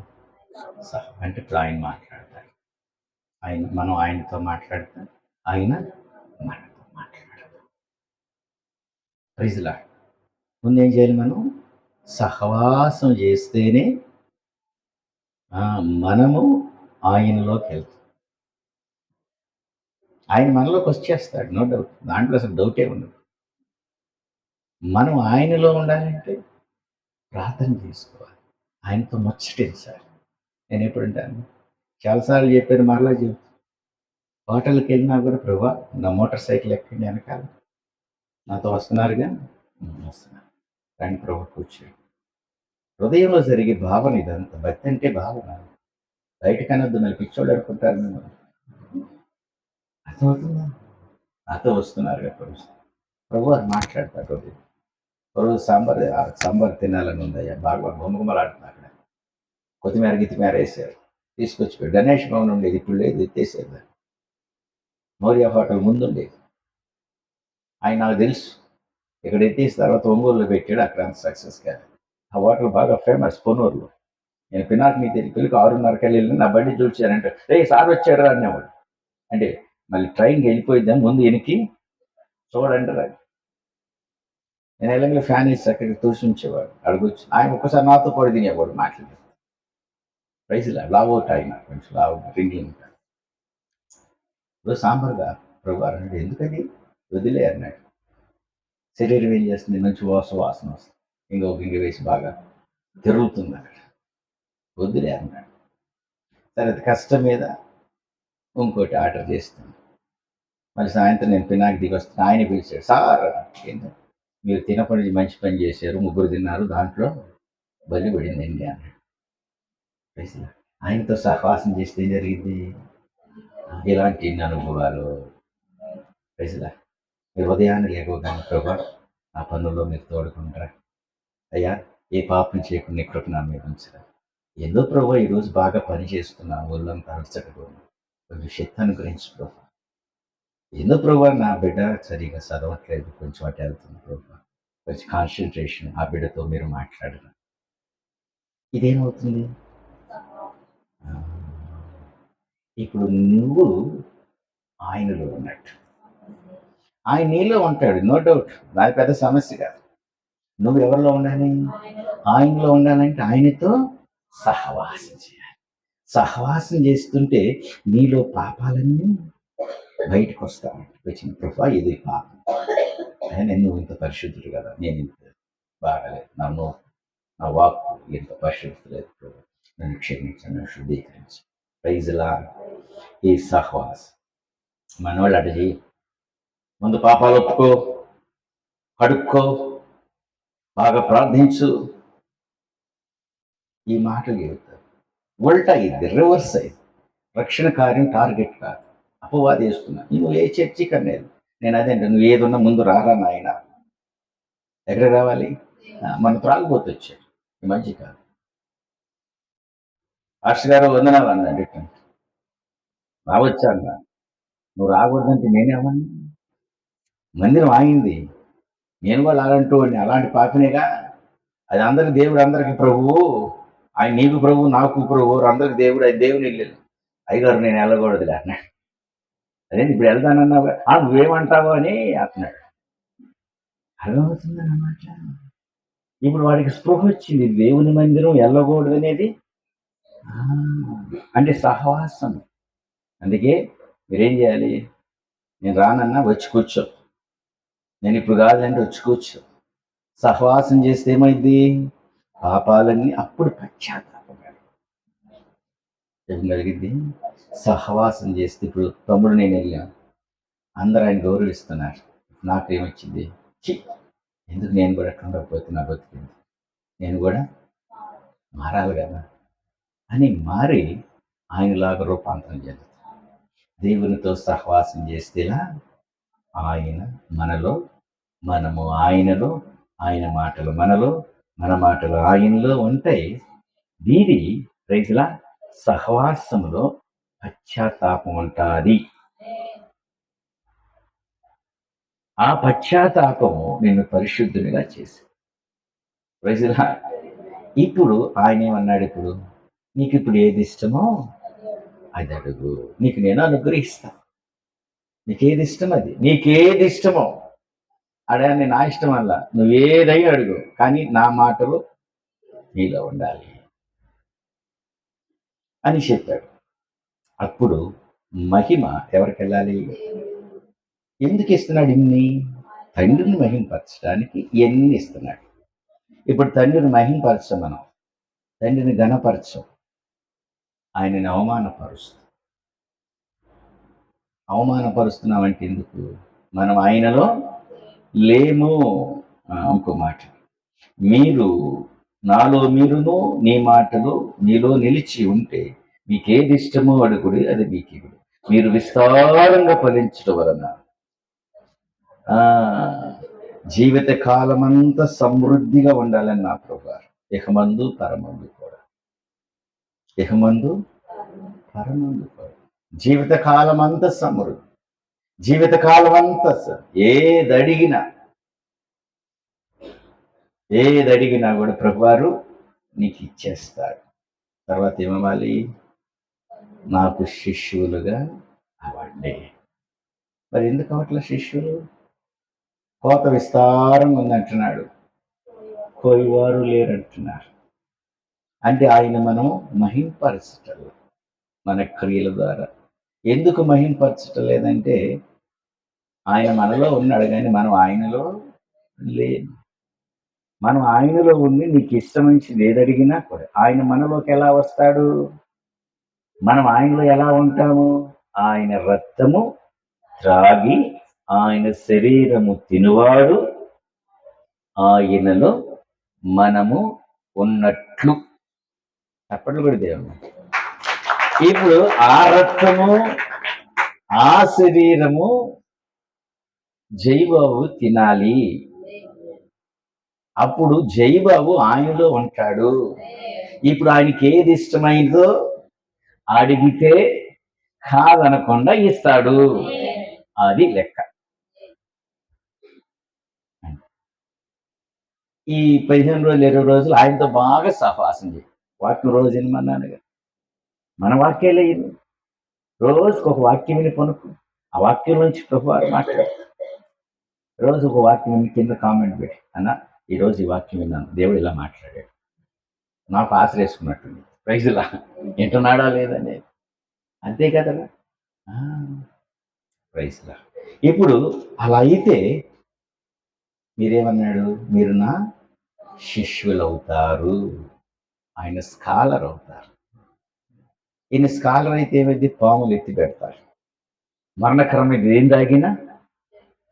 అంటే ఇప్పుడు ఆయన మాట్లాడతారు. మనం ఆయనతో మాట్లాడతాం, ఆయన మనతో మాట్లాడతాం. ప్రైజ్లా. ముందు ఏం చేయాలి? మనం సహవాసం చేస్తేనే మనము ఆయనలోకి వెళ్తాం. ఆయన మనలోకి వచ్చేస్తాడు, నో డౌట్. దాంట్లో అసలు డౌటే ఉండదు. మనం ఆయనలో ఉండాలంటే ప్రార్థన చేసుకోవాలి, ఆయనతో ముచ్చటించాలి. నేను ఎప్పుడు అంటాను, చాలాసార్లు చెప్పారు, మరలా చెబుతాను. హోటల్కి వెళ్ళినా కూడా ప్రభా నా మోటార్ సైకిల్ ఎక్కండి వెనకాల, నాతో వస్తున్నారుగా, వస్తున్నారు కానీ ప్రభు కూర్చోండి. హృదయంలో జరిగే భావన ఇదంతా. భక్తి అంటే భావన, బయటకనొద్దు. మళ్ళీ పిచ్చోళ్ళు అనుకుంటారు మేము. అర్థమవుతుందా? నాతో వస్తున్నారు కదా ప్రభు అని మాట్లాడతారు. రోజు సాంబార్ తినాలని ఉందయ్యా, బాగా బొమ్మగుమలాడుతున్నారు. అక్కడ కొత్తిమీర గిత్తిమీర వేసారు, తీసుకొచ్చి గణేష్ భవన్ ఉండేది, ఇప్పుడు లేదు, ఎత్తేసేది. మౌర్య హోటల్ ముందు ఉండేది. ఆయన నాకు తెలుసు, ఇక్కడ ఎత్తేసిన తర్వాత ఒంగోలులో పెట్టాడు, అక్కడ అంత సక్సెస్ కాదు. ఆ హోటల్ బాగా ఫేమస్ పొన్నూరులో. నేను పినాక్ మీ పెళ్ళికి 6:30కి వెళ్ళి నా బండి చూచానంటే, సార్ వచ్చాడు అనేవాడు. అంటే మళ్ళీ ట్రైన్కి వెళ్ళిపోయిద్దాం, ముందు వెనక్కి చూడండి రా. నేను ఎలాగో ఫ్యాన్ వేసి చక్కగా తుడిచి ఉంచేవాడు. అడుగొచ్చు ఆయన ఒక్కసారి నాతో పాటు తినేవాడు మాటలు. ప్రైజ్‌లా లావౌట్ ఆయన కొంచెం లావుగా రింగ్లింగ్ ఉంటాడు. ఇప్పుడు సాంబార్‌గా ప్రభువా అన్నాడు. ఎందుకని? వదిలేయి అన్నాడు. శరీరం ఏం చేస్తుంది? మంచి వాసన వస్తుంది. ఇంకో గింజ వేసి బాగా తిరుగుతుంది అక్కడ. వద్దులే అన్నాడు. తర్వాత కష్టం మీద ఇంకోటి ఆర్డర్ చేస్తాను. మళ్ళీ సాయంత్రం నేను పినాకి దిగొస్తాను. ఆయనే పిలిచాడు. సార్ ఏంటంటే మీరు తినపడి మంచి పని చేశారు. ముగ్గురు తిన్నారు. దాంట్లో బలి పడిందండి అన్నాడు. ప్రైజ్‌లా. ఆయనతో సహవాసం చేస్తే ఏం జరిగింది? ఇలాంటి ఎన్ని అనుభవాలు. ప్రైజ్‌లా. మీరు ఉదయాన్నే లేవగానే ప్రభా నా పనుల్లో మీరు తోడుకుంటారా? అయ్యా ఏ పాపం చేయకుండా నీ కృప నా మీద ఉంచరా? ఏదో ప్రభా ఈరోజు బాగా పని చేస్తున్నా. ఒళ్ళంతా అలసటగా ఉంది. కొంచెం శక్తి అనుగ్రహించు ప్రభా. ఏందో ప్రభా నా బిడ్డ సరిగా చదవట్లేదు. కొంచెం అటు వెళ్తుంది ప్రభా. కొంచెం కాన్సంట్రేషన్ ఆ బిడ్డతో మీరు మాట్లాడరు. ఇదేమవుతుంది? ఆ, ఇప్పుడు నువ్వు ఆయనలో ఉన్నట్టు. ఆయన నీలో ఉంటాడు. No doubt. నాది పెద్ద సమస్య కాదు. నువ్వు ఎవరిలో ఉండాలి? ఆయనలో ఉండాలంటే ఆయనతో సహవాసం చేయాలి. సహవాసం చేస్తుంటే నీలో పాపాలన్నీ బయటకు వస్తాయి. వచ్చిన ప్రభా ఇది పాపం. నువ్వు ఇంత పరిశుద్ధుడు కదా, నేను ఇంత బాగాలేదు, నా వాక్కు ఇంత పరిశుద్ధి లేదు ప్రభు, నన్ను క్షమించండి, నన్ను శుద్ధీకరించి. ప్రైజ్లా ఈ సహవాసం మనవాళ్ళు అటు చేయి. ముందు పాపాలు ఒప్పుకో, కడుక్కో, బాగా ప్రార్థించు. ఈ మాటలు చెబుతారు. ఉల్టా ఇది రివర్స్ అయింది. రక్షణ కార్యం టార్గెట్ కాదు. అపవాది వేస్తున్నా. నువ్వు ఏ చర్చికి అనేది నేను అదే అంటే నువ్వు ఏదున్నా ముందు రారా నాయన. ఎక్కడ రావాలి? మన త్రాగుబోతు వచ్చాడు ఈ మధ్య కాదు. పాస్టర్ గారు వందనాలు అన్నాడు. రావచ్చా అన్నా. నువ్వు రాకూడదంటే నేనేమన్నా? మందిరం ఆగింది. నేను కూడా అలాంటి వాడిని, అలాంటి పాపినేగా. అది అందరికి దేవుడు, అందరికి ప్రభువు. ఆయన నీకు ప్రభువు, నాకు ప్రభువు, అందరికి దేవుడు. అది దేవుని ఇల్లు. అయ్యగారు నేను వెళ్ళకూడదులే అన్నాడు. అదే ఇప్పుడు వెళ్తానన్నావు, నువ్వేమంటావు అని అంటున్నాడు. అర్థమవుతుందన్నమాట. ఇప్పుడు వాడికి స్పృహ వచ్చింది, దేవుని మందిరం వెళ్ళకూడదు అనేది. అంటే సహవాసం. అందుకే మీరేం చేయాలి? నేను రానన్నా వచ్చి కూర్చో, నేను ఇప్పుడు కాదంటే వచ్చి కూర్చో. సహవాసం చేస్తే ఏమైంది? పాపాలన్నీ అప్పుడు పశ్చాత్తాపం కలిగింది. సహవాసం చేస్తే ఇప్పుడు తమ్ముడు నేను వెళ్ళాను, అందరూ ఆయన గౌరవిస్తున్నారు. నాకేమొచ్చింది? ఎందుకు నేను కూడా ఎట్లా ఉండకపోతే నా బతికింది, నేను కూడా మారాలి కదా అని మారి ఆయనలాగా రూపాంతరం చెందుతాం. దేవునితో సహవాసం చేస్తేలా ఆయన మనలో, మనము ఆయనలో, ఆయన మాటలు మనలో, మన మాటలు ఆయనలో ఉంటాయి. వీరి రైతుల సహవాసంలో పశ్చాత్తాపం ఉంటుంది. ఆ పశ్చాత్తాపము నిన్ను పరిశుద్ధునిగా చేసి రైతులా. ఇప్పుడు ఆయన ఏమన్నాడు? ఇప్పుడు నీకు ఇప్పుడు ఏది ఇష్టమో అది అడుగు, నీకు నేను అనుగ్రహిస్తా. నీకేది ఇష్టం అది, నీకేది ఇష్టమో అడగాని. నా ఇష్టం వల్ల నువ్వేదై అడుగు, కానీ నా మాటలు నీలో ఉండాలి అని చెప్పాడు. అప్పుడు మహిమ ఎవరికి వెళ్ళాలి? ఎందుకు ఇస్తున్నాడు ఇన్ని? తండ్రిని మహిమపరచడానికి ఇవన్నీ ఇస్తున్నాడు. ఇప్పుడు తండ్రిని మహిమపరచం, మనం తండ్రిని ఘనపరచం, ఆయనని అవమానపరుస్తున్నామంటే ఎందుకు? మనం ఆయనలో లేము. ఇంకో మాట, మీరు నాలో మీరును, నీ మాటలు నీలో నిలిచి ఉంటే మీకేది ఇష్టమో అడుగుడి, అది మీకు ఇవ్వడు. మీరు విస్తారంగా ఫలించడం వలన జీవిత కాలమంతా సమృద్ధిగా ఉండాలని నా ప్రభువారు. ఇహమందు పరమందు కూడా, ఇహమందు పరమందు కూడా జీవిత కాలమంతా సమృద్ధి. జీవిత కాలం అంతా ఏదడిగినా కూడా ప్రభువారు నీకు ఇచ్చేస్తాడు. తర్వాత ఏమవ్వాలి? నాకు శిష్యులుగా అవ్వండి. మరి ఎందుకు అవట్లా శిష్యులు? కోత విస్తారంగా ఉందంటున్నాడు, కోయివారు లేరంటున్నారు. అంటే ఆయన మనం మహింపరచటం మన క్రియల ద్వారా. ఎందుకు మహింపరచటం లేదంటే ఆయన మనలో ఉన్నాడు కానీ మనం ఆయనలో లేము. మనం ఆయనలో ఉండి నీకు ఇష్టమైంది ఏదడిగినా కూడా ఆయన మనలోకి ఎలా వస్తాడు? మనం ఆయనలో ఎలా ఉంటాము? ఆయన రక్తము త్రాగి ఆయన శరీరము తినువాడు ఆయనలో మనము ఉన్నట్లు. అప్పట్లో కూడా దేవుడు ఇప్పుడు ఆ రక్తము ఆ శరీరము జైబాబు తినాలి. అప్పుడు జైబాబు ఆయనలో ఉంటాడు. ఇప్పుడు ఆయనకి ఏది ఇష్టమైందో అడిగితే కాదనకుండా ఇస్తాడు. అది లెక్క. ఈ 15 రోజులు 20 రోజులు ఆయనతో బాగా సహవాసం చేయి. వాక్యం రోజు వినమన్నాను కదా, మన వాక్యాలే ఇది. రోజుకు ఒక వాక్యం విని పనుకు. ఆ వాక్యం నుంచి ప్రభు మాట్లాడు. రోజు ఒక వాక్యం విని కింద కామెంట్ పెట్టి, అన్న ఈరోజు ఈ వాక్యం విన్నాను, దేవుడు ఇలా మాట్లాడాడు, నాకు ఆశ్రయించుకున్నట్టుంది, ప్రైజ్లా వింటున్నాడా లేదని. అంతే కదా, ప్రైజ్లా. ఇప్పుడు అలా అయితే మీరేమన్నాడు? మీరు నా శిష్యులు అవుతారు. ఆయన స్కాలర్ అవుతారు. ఈయన స్కాలర్ అయితే ఏమైంది? పాములు ఎత్తి పెడతారు, మరణకరమైన ఏం తాగినా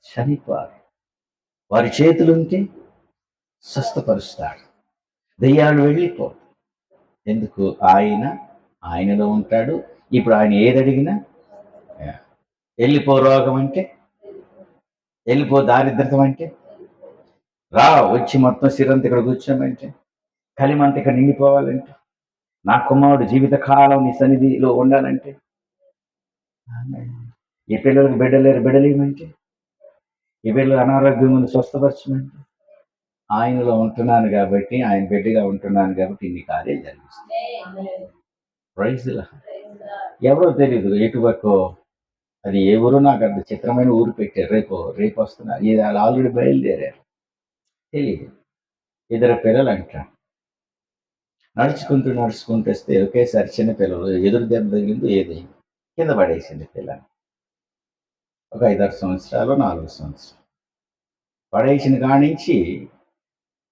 చనిపోరు, వారి చేతులుంటే స్వస్థపరుస్తాడు, దెయ్యాలు వెళ్ళిపో. ఎందుకు? ఆయనలో ఉంటాడు. ఇప్పుడు ఆయన ఏదడిగినా, వెళ్ళిపో రోగం అంటే, వెళ్ళిపో దారిద్రతం అంటే, రా వచ్చి మొత్తం సిరంత ఇక్కడ కూర్చోమంటే, కలిమంత ఇక్కడ నిండిపోవాలంటే, నా కుమారుడు జీవితకాలం నీ సన్నిధిలో ఉండాలంటే, ఈ పిల్లలకు బిడ్డలేమంటే, ఈ పిల్లలు అనారోగ్యం ముందు స్వస్థపరచమంటే, ఆయనలో ఉంటున్నాను కాబట్టి, ఆయన బిడ్డగా ఉంటున్నాను కాబట్టి ఇన్ని కార్యాలు జరిగిస్తాయి. ప్రైజ్లా. ఎవరో తెలియదు ఎటువక్కో, అది ఏ ఊరో నాకు అంత చిత్రమైన ఊరు పెట్టారు. రేపు వస్తున్నారు, ఇది వాళ్ళు ఆల్రెడీ బయలుదేరారు, తెలియదు. ఇద్దరు పిల్లలు అంటారు, నడుచుకుంటూ వస్తే ఒకేసారి చిన్న పిల్లలు ఎదురు దెబ్బ తగిలింది, ఏది కింద పడేసింది పిల్లని. ఒక 5-6 సంవత్సరాలు 4 సంవత్సరాలు పడేసిన కానించి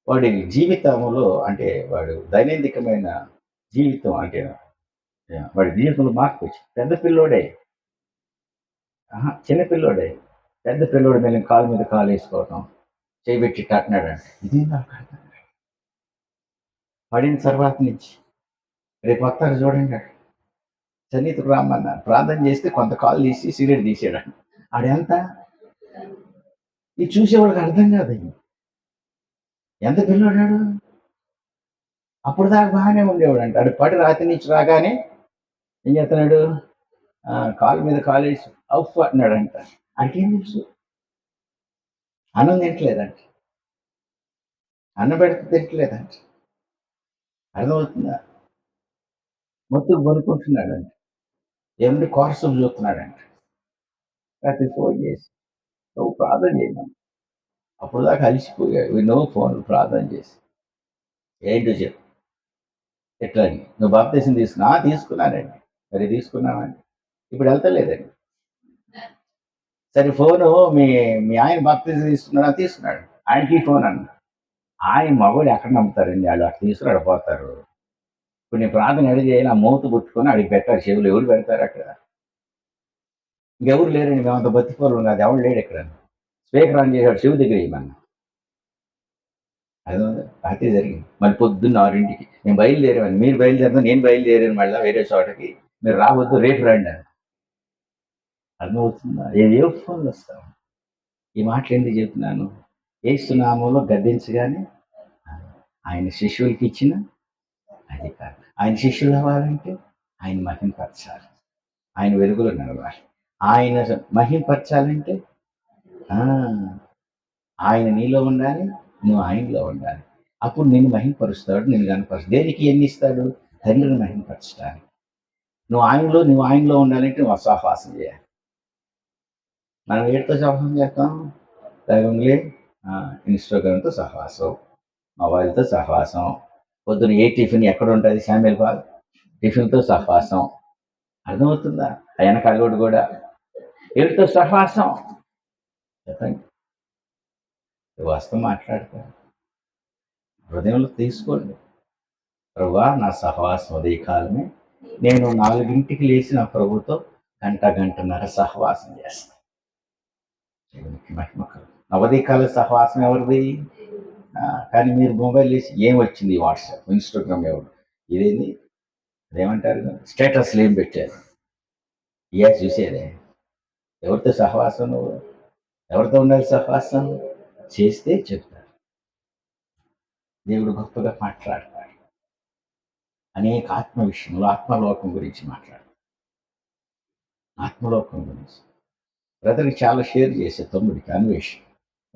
వాడి జీవితంలో, అంటే వాడు దైనందికమైన జీవితం, అంటే వాడి జీవితంలో మార్పు వచ్చింది. పెద్ద పిల్లోడే, చిన్న పిల్లోడే, పెద్ద పిల్లోడు మీద కాలు మీద కాలు వేసుకోవటం, చేయబెట్టి కట్టినాడంటే ఇది నాకు అర్థం. పడిన తర్వాత నుంచి రేపు వస్తారు చూడండి, సన్నిధికి రమ్మన్నారు, ప్రార్థన చేస్తే కొంత కాలు తీసి సిగరెట్ తీసాడు. ఆడెంత ఇది చూసేవాళ్ళకి అర్థం కాదు. ఎంత పిల్లోడాడు, అప్పుడు దాకా బాగానే ఉండేవాడు అంట. ఆడు పడి రాత్రి నుంచి రాగానే ఏం చేస్తున్నాడు? కాలు మీద కాలు వేసి అఫ్ అంటున్నాడంట. ఆడికేం తెలుసు? అన్నం తింటలేదంట, అన్నం పెడితే తింటలేదంట. అర్థమవుతుందా? మొత్తం కొనుక్కుంటున్నాడంట, ఏమంటే కోరసం చూస్తున్నాడంట. రాత్రి ఫోన్ చేసి నువ్వు ప్రార్థన చేయమని, అప్పుడు దాకా అలిసిపోయాడు, నువ్వు ఫోన్ ప్రార్థన చేసి ఏంటో చెప్పు ఎట్లా అని. నువ్వు బాప్తీసం తీసుకున్నానండి. మరి తీసుకున్నామండి, ఇప్పుడు వెళ్తలేదండి. సరే ఫోను మీ మీ ఆయన బాప్తీసం తీసుకున్నాడు, ఆయనకి ఫోన్ అన్న. ఆయన మగవాడు ఎక్కడ నమ్ముతారండి, వాళ్ళు అక్కడ తీసుకుని పోతారు. ఇప్పుడు నేను ప్రార్థన ఎడ చేయాలి, ఆ మూత పుట్టుకొని అడిగి పెట్టారు, చెవులు ఎవరు పెడతారు అక్కడ? ఇంకెవరు లేరండి, మేమంత బతిపోలు కాదు, ఎవరు లేడు ఇక్కడ. స్పీకర్ ఆన్ చేశాడు, చెవి దగ్గర ఇవ్వమన్నా. అదే రాత్రి జరిగింది. మళ్ళీ పొద్దున్న 6ంటికి నేను బయలుదేరాను, మీరు బయలుదేరినా నేను బయలుదేరాను మళ్ళీ వేరే చోటకి, మీరు రావద్దు రేపు రండి అని. అర్థమవుతుందా? ఏవో ఫోన్లు వస్తాం. ఈ మాటలు ఎందుకు చెప్తున్నాను? యేసు నామములో గద్దించగానే ఆయన శిష్యులకి ఇచ్చిన అధికారం. ఆయన శిష్యులు అవ్వాలంటే ఆయన మహింపరచాలి, ఆయన వెలుగులో నడవాలి. ఆయన మహింపరచాలంటే ఆయన నీలో ఉండాలి, నువ్వు ఆయనలో ఉండాలి. అప్పుడు నిన్ను మహింపరుస్తాడు, నిన్ను కనపరుస్తాడు. దేనికి ఎన్ని ఇస్తాడు? తండ్రిని మహింపరచడానికి. నువ్వు ఆయనలో ఉండాలంటే నువ్వు సహవాసం చేయాలి. మనం ఏడుతో సహవాసం చేస్తాం, లేకుంటే ఇన్స్టాగ్రామ్తో సహవాసం, మొబైల్తో సహవాసం. పొద్దున ఏ టిఫిన్ ఎక్కడ ఉంటుంది శామ్యుల్ పాల్, టిఫిన్తో సహవాసం. అర్థమవుతుందా? ఆయన కలగొడు కూడా వీటితో సహవాసం. చెప్పండి, వాస్తవం మాట్లాడతారు. హృదయంలో తీసుకోండి, ప్రభువా నా సహవాసం ఉదయకాలమే నేను 4ంటికి లేచి నా ప్రభుతో గంటన్నర సహవాసం చేస్తాను. దేవునికి మహిమ కలుగు. ఉదయకాల సహవాసం ఎవరిది? కానీ మీరు మొబైల్ వేసి ఏం వచ్చింది, వాట్సాప్, ఇన్స్టాగ్రామ్, ఎవరు ఇదేంది, అదేమంటారు, స్టేటస్లు ఏం పెట్టారు, ఏ చూసేదే. ఎవరితో సహవాసం? నువ్వు ఎవరితో ఉండాలి సహవాసం? చేస్తే చెప్తారు, దేవుడు గొప్పగా మాట్లాడతాడు. అనేక ఆత్మ విషయంలో ఆత్మలోకం గురించి మాట్లాడతాడు. ఆత్మలోకం గురించి బ్రదర్కి చాలా షేర్ చేసే, తమ్ముడికి అన్వేషణ.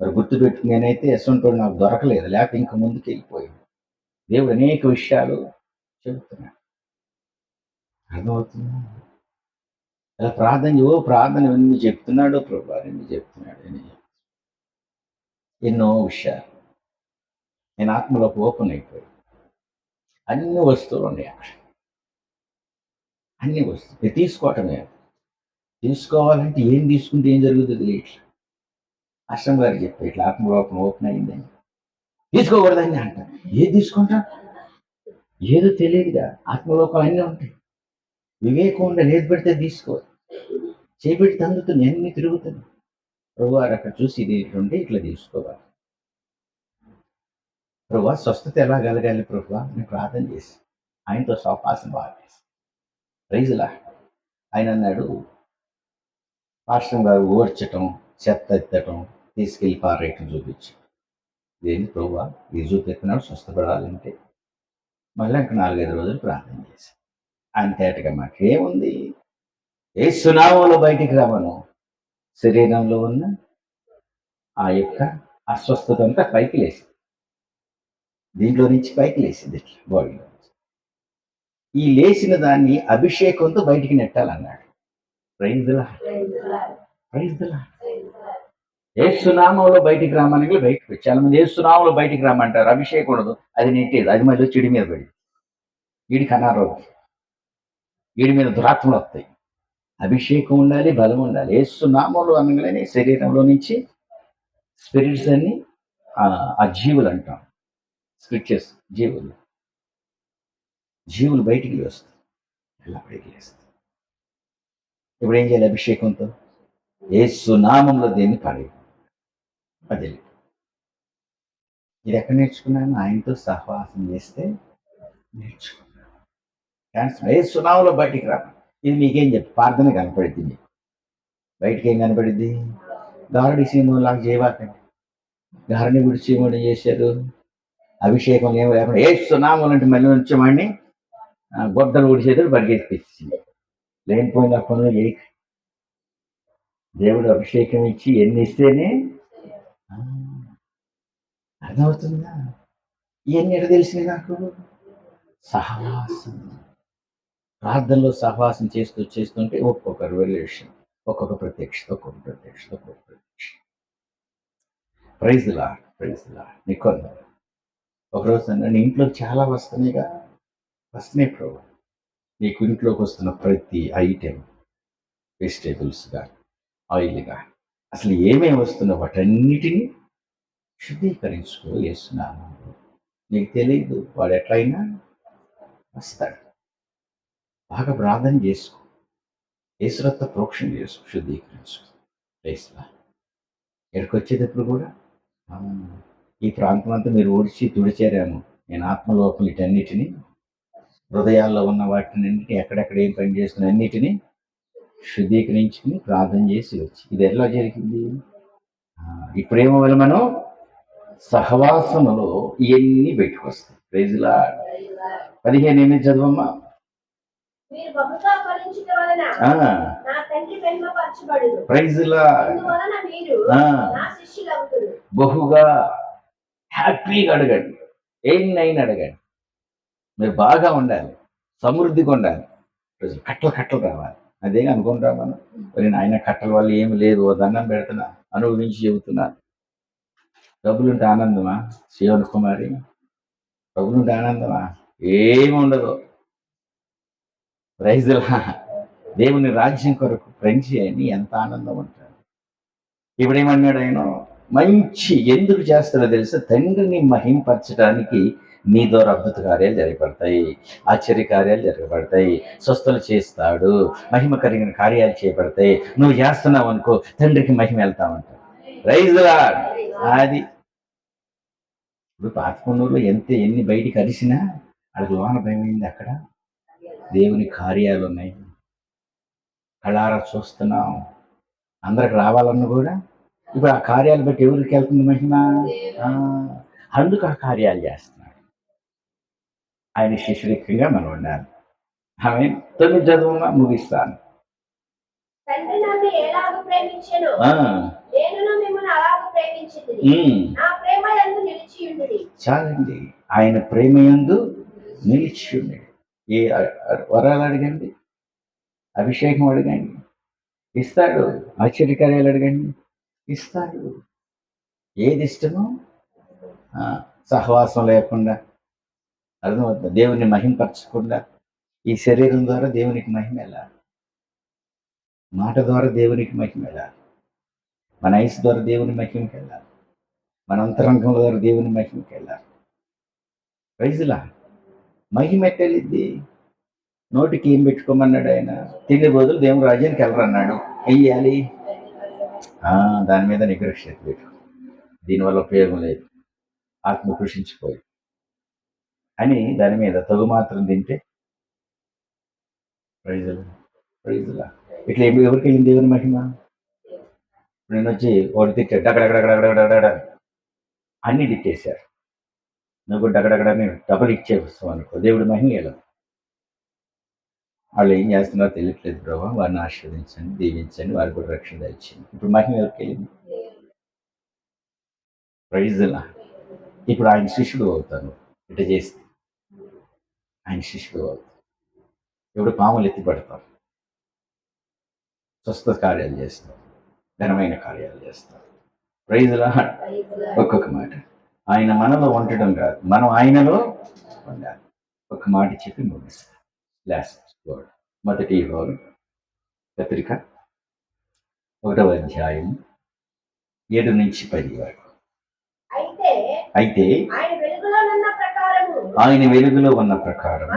మరి గుర్తుపెట్టుకు, నేనైతే ఎసంటోడు నాకు దొరకలేదు, లేకపోతే ఇంకా ముందుకు వెళ్ళిపోయింది. దేవుడు అనేక విషయాలు చెబుతున్నాడు. అర్థమవుతుందా? అలా ప్రార్థన ఎన్ని చెప్తున్నాడో ప్రభు, ఎన్ని చెప్తున్నాడు, ఎన్నో విషయాలు. నేను ఆత్మలోకి ఓపెన్ అయిపోయి అన్ని వస్తువులు ఉన్నాయి అక్కడ, అన్ని వస్తువులు తీసుకోవటమే. తీసుకోవాలంటే ఏం తీసుకుంటే ఏం జరుగుతుంది ఇట్లా అష్టం గారు చెప్పారు, ఇట్లా ఆత్మలోకం ఓపెన్ అయిందని తీసుకోకూడదని అంట. ఏది తీసుకుంటా ఏదో తెలియదుగా, ఆత్మలోకం అన్నీ ఉంటాయి. వివేకం ఉండాలి, ఏది పెడితే తీసుకో, చేపెట్టి తందుతుంది, అన్ని తిరుగుతుంది. ప్రభు వారు అక్కడ చూసి ఇది ఉంటే ఇట్లా తీసుకోవాలి. ప్రభు స్వస్థత ఎలా కలగాలి ప్రభు నేను ప్రార్థన చేసి ఆయనతో సహవాసం బాగా చేసి ప్రైజ్లా. ఆయన అన్నాడు, పాస్టర్ గారు ఓర్చటం, చెత్త ఎత్తటం, తీసుకెళ్ళి పారేయటం చూపించు. ఇదేంటి ప్రభు, ఇది చూపెత్తున్నాడు స్వస్థపడాలంటే. మళ్ళీ ఇంకా 4-5 రోజులు ప్రార్థన చేసి ఆయన తేటగా మాట ఏముంది, యేసు నామములో బయటికి రావను, శరీరంలో ఉన్న ఆ యొక్క అస్వస్థత అంతా పైకి లేసింది, దీంట్లో నుంచి పైకి లేసింది ఇట్లా బాడీలో. ఈ లేచిన దాన్ని అభిషేకంతో బయటికి నెట్టాలన్నాడు. Praise the lord, praise the Lord. యేసునామంలో బయటికి రామని బయటకు చాలా మంది యేసునామంలో బయటికి రామంటారు, అభిషేకం ఉండదు, అది నెట్టేది, అది మళ్ళీ చెడి మీద పడి వీడికి అనారోగ్యం, వీడి మీద దురాత్మలు వస్తాయి. అభిషేకం ఉండాలి, బలం ఉండాలి. యేసునామంలో అనగానే శరీరంలో నుంచి స్పిరిట్స్ అన్ని ఆ జీవులు అంటాం, స్పిరిట్స్ జీవులు బయటికి వస్తాయి. ఎలా బయటికి వేస్తాయి? ఇప్పుడు ఏం చేయాలి? అభిషేకంతో యేసునామంలో దేన్ని పడే అది. ఇది ఎక్కడ నేర్చుకున్నాను? ఆయనతో సహవాసం చేస్తే నేర్చుకున్నాను. యేసునామంలో బయటికి రా. ఇది మీకేం చెప్పి ప్రార్థన కనపడిద్ది, మీకు బయటికి ఏం కనపడిద్ది? గారడి సీమోన్ లాగా చేయవాకండి. గారని విడిచేమని చేశారు, అభిషేకం ఏమో లేకుండా యేసునామం అంటే మళ్ళీ ఉంచమండి, గొడ్డలు ఊడిచేది బరిగెత్తిచ్చింది. లేనిపోయిన పనులు చేయక, దేవుడు అభిషేకం ఇచ్చి ఎన్ని ఇస్తేనే. అర్థమవుతుందా? ఇవన్నీ ఎక్కడ తెలిసినాయి నాకు? సహవాసం, ప్రార్థనలో సహవాసం చేస్తుంటే ఒక్కొక్క రివల్యూషన్, ఒక్కొక్క ప్రత్యక్షత. Praise the lord, praise the lord. నీకు ఒకరోజు నీ ఇంట్లోకి చాలా వస్తున్నాయి ప్రభు. నీకు ఇంట్లోకి వస్తున్న ప్రతి ఐటెం, వెజిటేబుల్స్ కానీ, ఆయిల్ కానీ, అసలు ఏమేమి వస్తున్నా వాటన్నిటినీ శుద్ధీకరించుకో చేస్తున్నాను. నీకు తెలియదు, వాడు ఎట్లయినా వస్తాడు. బాగా ప్రార్థన చేసుకో, యేసురక్త ప్రోక్షణ చేసుకో, శుద్ధీకరించుకో. ఎక్కడికి వచ్చేటప్పుడు కూడా ఈ ప్రాంతం అంతా మీరు ఊడ్చి తుడిచారేమో, నేను ఆత్మలోపల వీటన్నిటిని, హృదయాల్లో ఉన్న వాటిని ఎక్కడెక్కడ ఏం పని చేస్తున్న అన్నిటినీ శుద్ధీకరించుకుని ప్రార్థన చేసి వచ్చి. ఇది ఎలా జరిగింది? ఇప్పుడేమో వల్ల మనం సహవాసములో ఇవన్నీ పెట్టుకొస్తాయి. Praise the Lord. 15 చదవమ్మా. Praise the Lord. బహుగా హ్యాపీగా అడగండి, ఏం అడగండి. మీరు బాగా ఉండాలి, సమృద్ధిగా ఉండాలి, కట్టలు రావాలి. అదే అనుకుంటా మనం. మరి ఆయన కట్టల వల్ల ఏమి లేదు, దండం పెడుతున్నా, అనుభవించి చెబుతున్నా, డబ్బులుంటే ఆనందమా శివన్ కుమారి? డబ్బులుంటే ఆనందమా? ఏమి ఉండదు. ప్రైజ్‌లా దేవుని రాజ్యం కొరకు పని చేయని ఎంత ఆనందం ఉంటుంది. ఇప్పుడేమన్నాడు ఆయన, మంచి ఎందుకు చేస్తాడో తెలుసా? తండ్రిని మహింపరచడానికి నీ ద్వారా అద్భుత కార్యాలు జరగబడతాయి. ఆశ్చర్య కార్యాలు జరగబడతాయి. స్వస్థలు చేస్తాడు. మహిమ కలిగిన కార్యాలు చేయబడతాయి. నువ్వు చేస్తున్నావు అనుకో, తండ్రికి మహిమ వెళ్తా ఉంటావు. Praise lord. అది ఇప్పుడు పాతకొండూరులో ఎన్ని బయటికి అరిసినా వాళ్ళకి లోన భయమైంది అక్కడ. దేవుని కార్యాలు ఉన్నాయి. కళ్ళారా చూస్తున్నాం. అందరికి రావాలన్నా కూడా ఇప్పుడు ఆ కార్యాలు బట్టి ఎవరికి వెళ్తుంది మహిమ? ఆ, అందుకు ఆ కార్యాలు చేస్తున్నాడు. ఆయన శిష్యుడిగా మనం ఉండాలి. ఆమె 9 చదువుగా ముగిస్తాను. తండ్రి నన్ను ఎలాగ ప్రేమించెనో నేనును మిమ్మల్ని అలాగ ప్రేమించితిని. నా ప్రేమ యందు నిలిచి ఉండుడి. చాలండి. ఆయన ప్రేమ యందు నిలిచి ఉండండి. ఏ వరాలు అడగండి, అభిషేకం అడగండి, ఇస్తాడు. ఆశ్చర్యకార్యాలు అడగండి, ఇస్తాడు. ఏది ఇష్టమో సహవాసం లేకుండా, అర్థమవుతుంది, దేవుని మహింపరచకుండా ఈ శరీరం ద్వారా దేవునికి మహిమ వెళ్ళాలి, మాట ద్వారా దేవునికి మహిమ వెళ్ళాలి, మన ఐస్ ద్వారా దేవుని మహిమకి వెళ్ళాలి, మన అంతరంగం ద్వారా దేవుని మహిమకి వెళ్ళాలి. ప్రైజ్లా మహిమ ఎట్టెళ్ళిద్ది? నోటికి ఏం పెట్టుకోమన్నాడు ఆయన? తిండి బదులు దేవుని రాజ్యానికి వెళ్ళరన్నాడు. వెయ్యాలి దాని మీద నిగ్రహత పెట్టు, దీనివల్ల ఉపయోగం లేదు, ఆత్మ కృషించిపోయి అని దాని మీద తగు మాత్రం తింటే ప్రైజులా ఇట్లా ఎవరికి వెళ్ళింది దేవుని మహిమ? నేను వచ్చి ఒకటి తిట్టాడు, డగడగడగడగడగడ అన్ని తిట్టేశారు. నువ్వు డగడగడని డబ్బులు ఇచ్చేస్తావు అనుకో, దేవుడి మహిమ వెళ్ళదు. వాళ్ళు ఏం చేస్తున్నారో తెలియట్లేదు ప్రభావ, వారిని ఆశీర్వదించండి, దీవించండి, వారికి కూడా రక్షణ ఇచ్చింది. ఇప్పుడు మహిమ ఎవరికి వెళ్ళింది? ప్రైజులా ఇప్పుడు ఆయన శిష్యుడు అవుతాను. ఇట్లా చేస్తే ఆయన శిష్యుడు అవుతాను. ఇప్పుడు పాములు ఎత్తి పడతారు, స్వస్థ కార్యాలు చేస్తారు, ఘనమైన కార్యాలు చేస్తారు. ప్రైజ్లా ఒక్కొక్క మాట. ఆయన మనలో ఉండటం కాదు, మనం ఆయనలో ఉండాలి. ఒక మాట చెప్పి ముగిస్తాం. Last word. మొదటి యోహాను పత్రిక 1వ అధ్యాయం 7 నుంచి 10 వరకు. అయితే ఆయన వెలుగులో ఉన్న ప్రకారం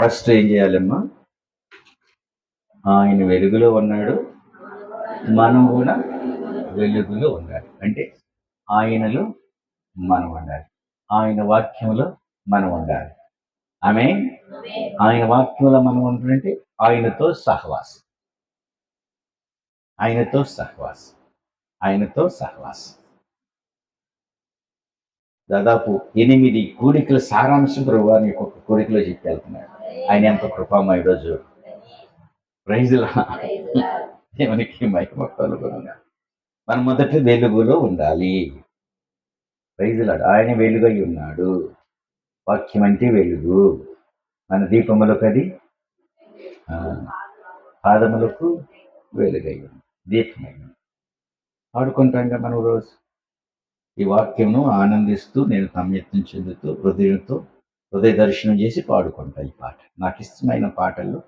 ఫస్ట్ ఏం చేయాలమ్మా? ఆయన వెలుగులో ఉన్నాడు, మనం కూడా వెలుగులో ఉండాలి. అంటే ఆయనలో మనం ఉండాలి, ఆయన వాక్యంలో మనం ఉండాలి. ఆమె ఆయన వాక్యంలో మనం ఉండాలంటే ఆయనతో సహవాసం, ఆయనతో సహవాసం, ఆయనతో సహవాసం. దాదాపు 8 కూడికల సారాంశం ప్రభువాన్ని ఒక్కొక్క కూడికలో చెప్పి వెళ్తున్నాడు. ఆయన ఎంత కృపామయుడో చూడు. ప్రైజ్లా దేవునికి మహిమ కలుగునుగా. మనం మొదట వెలుగులో ఉండాలి. ప్రైజ్లాడు. ఆయన వెలుగై ఉన్నాడు. వాక్యం అంటే వెలుగు. మన దీపములకు అది పాదములకు వెలుగై ఉంది, దీపమై ఉంది. ఆడుకుంటాంగా మనం రోజు ఈ వాక్యంను ఆనందిస్తూ, నేను తమ్యత్నం చెందుతూ హృదయ దర్శనం చేసి పాడుకుంటా. ఈ పాట నాకు ఇష్టమైన పాటల్లో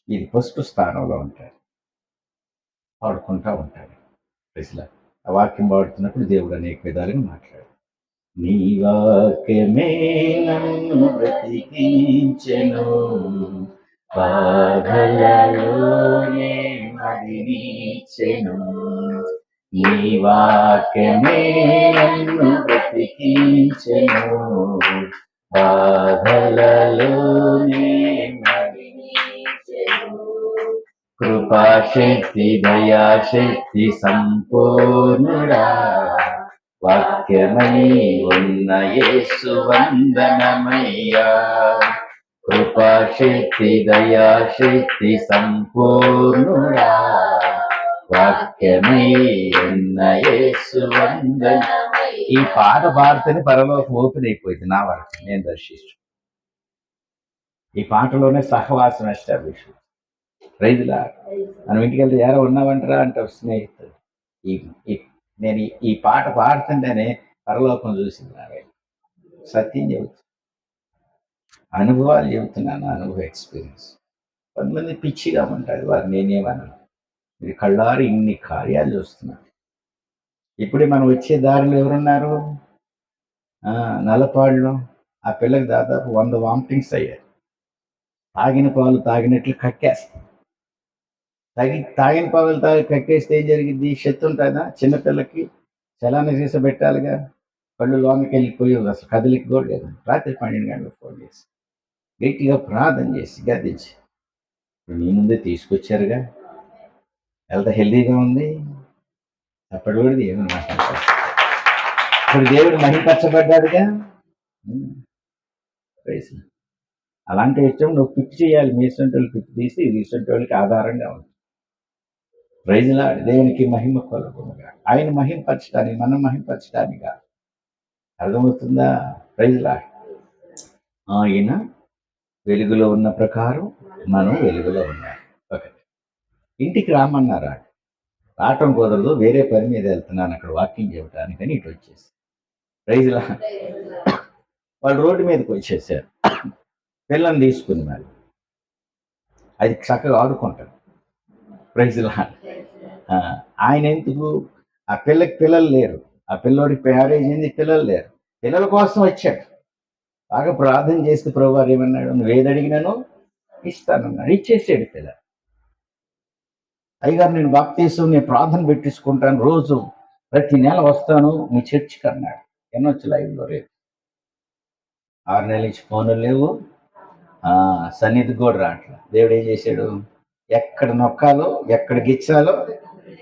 ఇది ఫస్ట్ స్థానంలో ఉంటాడు. పాడుకుంటా ఉంటాడు. ప్రైజ్లా ఆ వాక్యం పాడుతున్నప్పుడు దేవుడు అనేక విధాలుగా మాట్లాడు. నీ వాక్యమే నన్ను బ్రతికించెను, బాధలలోనే మదినిచ్చెను. నీ వాక్యమే నన్ను బ్రతికించెను, బాధలలోనే మదినిచ్చెను. కృపాశక్తి దయాశక్తి సంపూర్ణుడా, వాక్యమై ఉన్న యేసు వందనమయ్యా. కృపాశక్తి దయాశక్తి సంపూర్ణుడా, వాక్యమై ఉన్న యేసు వందనమయ్యా. ఈ పాట పాడితేనే పరలోకం ఓపెన్ అయిపోయింది నా వరకు, నేను దర్శించు. ఈ పాటలోనే సహవాసం ఎస్టాబ్లిష్. రైతులా మనం ఇంటికి వెళ్తే ఎవరో ఉన్నావంటారా అంటారు స్నేహితుడు. ఈ నేను ఈ పాట పాడుతుంటేనే పరలోకం చూసింది. సత్యం చెబుతున్నాను, అనుభవాలు చెబుతున్నాను, అనుభవ ఎక్స్పీరియన్స్. కొంతమంది పిచ్చిగా ఉంటారు, వారు నేనేమన్నాను. మీరు కళ్ళారు ఇన్ని కార్యాలు చూస్తున్నారు. ఇప్పుడే మనం వచ్చే దారిలో ఎవరున్నారు? నల్లపాడులో ఆ పిల్లకి దాదాపు 100 వామిటింగ్స్ అయ్యాయి. తాగిన పాలు తాగినట్లు కక్కేస్తాం. తాగిన పాలు కక్కేస్తే ఏం జరిగింది? శక్తి ఉంటుందా? చిన్నపిల్లకి చలాన చేసి పెట్టాలిగా. కళ్ళు లోనికి వెళ్ళిపోయి అసలు కదిలికి కూడా లేదు. రాత్రి 12 గంటలకు ఫోన్ చేసి గట్టిగా ప్రార్థన చేసి గద్దించి, మీ ముందే తీసుకొచ్చారుగా, ఎంత హెల్దీగా ఉంది. అప్పటి కూడా దేవుడు మాట్లాడతాడు. ఇప్పుడు దేవుడు మహిమపరచబడ్డాడుగా. అలాంటి విషయం నువ్వు పిక్ చేయాలి. మీ సొంటోళ్ళు పిక్ తీసి ఈ సొంటోళ్ళకి ఆధారంగా ఉంది. ప్రైజ్లా దేవునికి మహిమ కొలగునుగా. ఆయన మహిమపరచడానికి, మనం మహిమపరచడానిగా. అర్థమవుతుందా? ప్రైజ్లా. ఆయన వెలుగులో ఉన్న ప్రకారం మనం వెలుగులో ఉన్నాం. ఒకటి, ఇంటికి రామన్నారా? రావటం కుదరదు, వేరే పని మీద వెళ్తున్నాను అక్కడ వాకింగ్ చేయటానికని ఇటు వచ్చేసి. ప్రైజ్లా. వాళ్ళు రోడ్డు మీదకి వచ్చేసారు. పిల్లని తీసుకుని మరి అది చక్కగా ఆడుకుంటాడు. ప్రైజ్లా. ఆయన ఎందుకు? ఆ పిల్లకి పిల్లలు లేరు, ఆ పిల్లోడికి మ్యారేజ్ అయింది, పిల్లలు లేరు. పిల్లల కోసం వచ్చాడు. బాగా ప్రార్థన చేస్తే ప్రభువారు ఏమన్నాడు? నువ్వు ఏది అడిగినానో ఇస్తానన్నాడు. ఇచ్చేసాడు పిల్ల. అయ్యగారు నేను బాప్తీసం నేను ప్రార్థన పెట్టించుకుంటాను, రోజు ప్రతి నెల వస్తాను మీ చర్చికి అన్నాడు. ఎన్నొచ్చు లైవ్లో రేపు. 6 నెలల నుంచి ఫోన్లు లేవు, సన్నిధి కూడా రావట్లేదు. దేవుడు ఏం చేశాడు? ఎక్కడ నొక్కాలో, ఎక్కడ గిచ్చాలో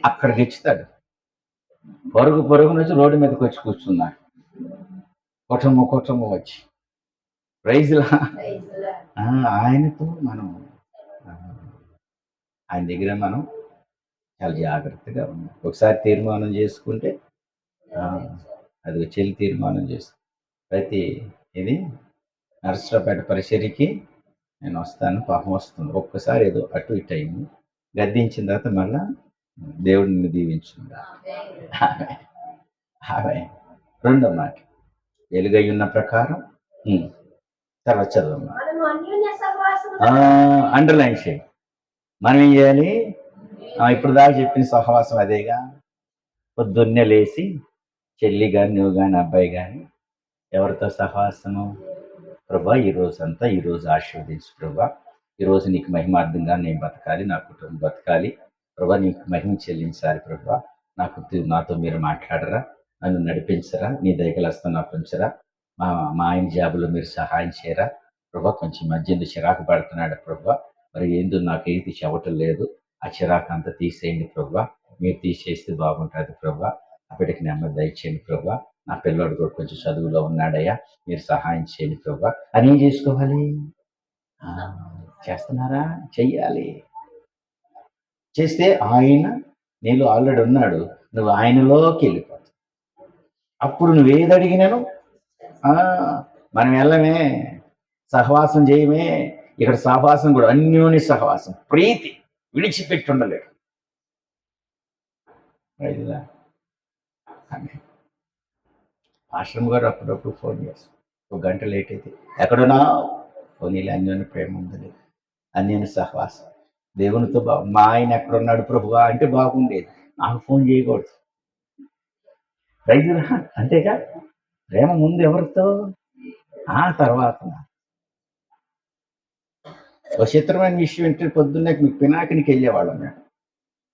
అక్కడ గిచ్చుతాడు. పొరుగు నుంచి రోడ్డు మీదకి వచ్చి కూర్చున్నాడు. కుటుంబం వచ్చి. ప్రైజ్లా. ఆయనతో మనం, ఆయన దగ్గర మనం చాలా జాగ్రత్తగా ఉన్నాం. ఒకసారి తీర్మానం చేసుకుంటే అది చెల్లి తీర్మానం చేస్తాం. ప్రతి ఇది నరసరావుపేట పరిసరికి నేను వస్తాను, పాపం వస్తుంది. ఒక్కసారి ఏదో అటు ఇటు అయింది, గద్దించిన తర్వాత మళ్ళా దేవుడిని దీవించుందా. రెండో మాట, వెలుగై ఉన్న ప్రకారం. తర్వాత చదవమ్మా, అండర్లైన్ చేయి. మనం ఏం చేయాలి? ఇప్పుడు దాకా చెప్పిన సహవాసం అదేగా. పొద్దున్నే లేచి చెల్లి కానీ, నువ్వు కానీ, అబ్బాయి కానీ ఎవరితో సహవాసము? ప్రభా ఈరోజు ఆశీర్వదించు ప్రభా. ఈరోజు నీకు మహిమార్థంగా నేను బతకాలి, నా కుటుంబం బతకాలి ప్రభా. నీకు మహిమ చెల్లించాలి ప్రభా. నాతో మీరు మాట్లాడరా, నన్ను నడిపించరా, నీ దయగలస్తం నాకు ఉంచరా, మా ఆయన జాబులో మీరు సహాయం చేయరా ప్రభా. కొంచెం మధ్యలో చిరాకు పడుతున్నాడు ప్రభా, మరి ఏందో నాకేది చెప్పటం లేదు, ఆ చిరాకు అంతా తీసేయండి ప్రభా. మీరు తీసేస్తే బాగుంటుంది ప్రభా. అప్పటికి నెమ్మది దయచేయండి ప్రభా. నా పిల్లోడు కూడా కొంచెం చదువులో ఉన్నాడయ్యా, మీరు సహాయం చేయండి ప్రభా అని ఏం చేసుకోవాలి? చేస్తున్నారా? చెయ్యాలి. చేస్తే ఆయన నీలో ఆల్రెడీ ఉన్నాడు, నువ్వు ఆయనలోకి వెళ్ళిపోతావు. అప్పుడు నువ్వేది అడిగినాను మనం వెళ్ళమే, సహవాసం చేయమే. ఇక్కడ సహవాసం కూడా అన్యోన్య సహవాసం, ప్రీతి, విడిచిపెట్టి ఉండలేడు. ఆశ్రమం గారు అప్పుడప్పుడు ఫోన్ చేస్తాం, 1 గంట లేట్ అయితే ఎక్కడున్నా ఫోనీలు. అన్యోన్య ప్రేమ ఉంది, అన్యోన్య సహవాసం దేవునితో. మా ఆయన ఎక్కడున్నాడు ప్రభువా అంటే బాగుండేది, నాకు ఫోన్ చేయకూడదు. రైతులా అంతేగా. ప్రేమ ముందు ఎవరితో, ఆ తర్వాత. ఒక చిత్రమైన విషయం ఏంటంటే, పొద్దున్నే మీకు పినాకినికి వెళ్ళేవాళ్ళం మేము.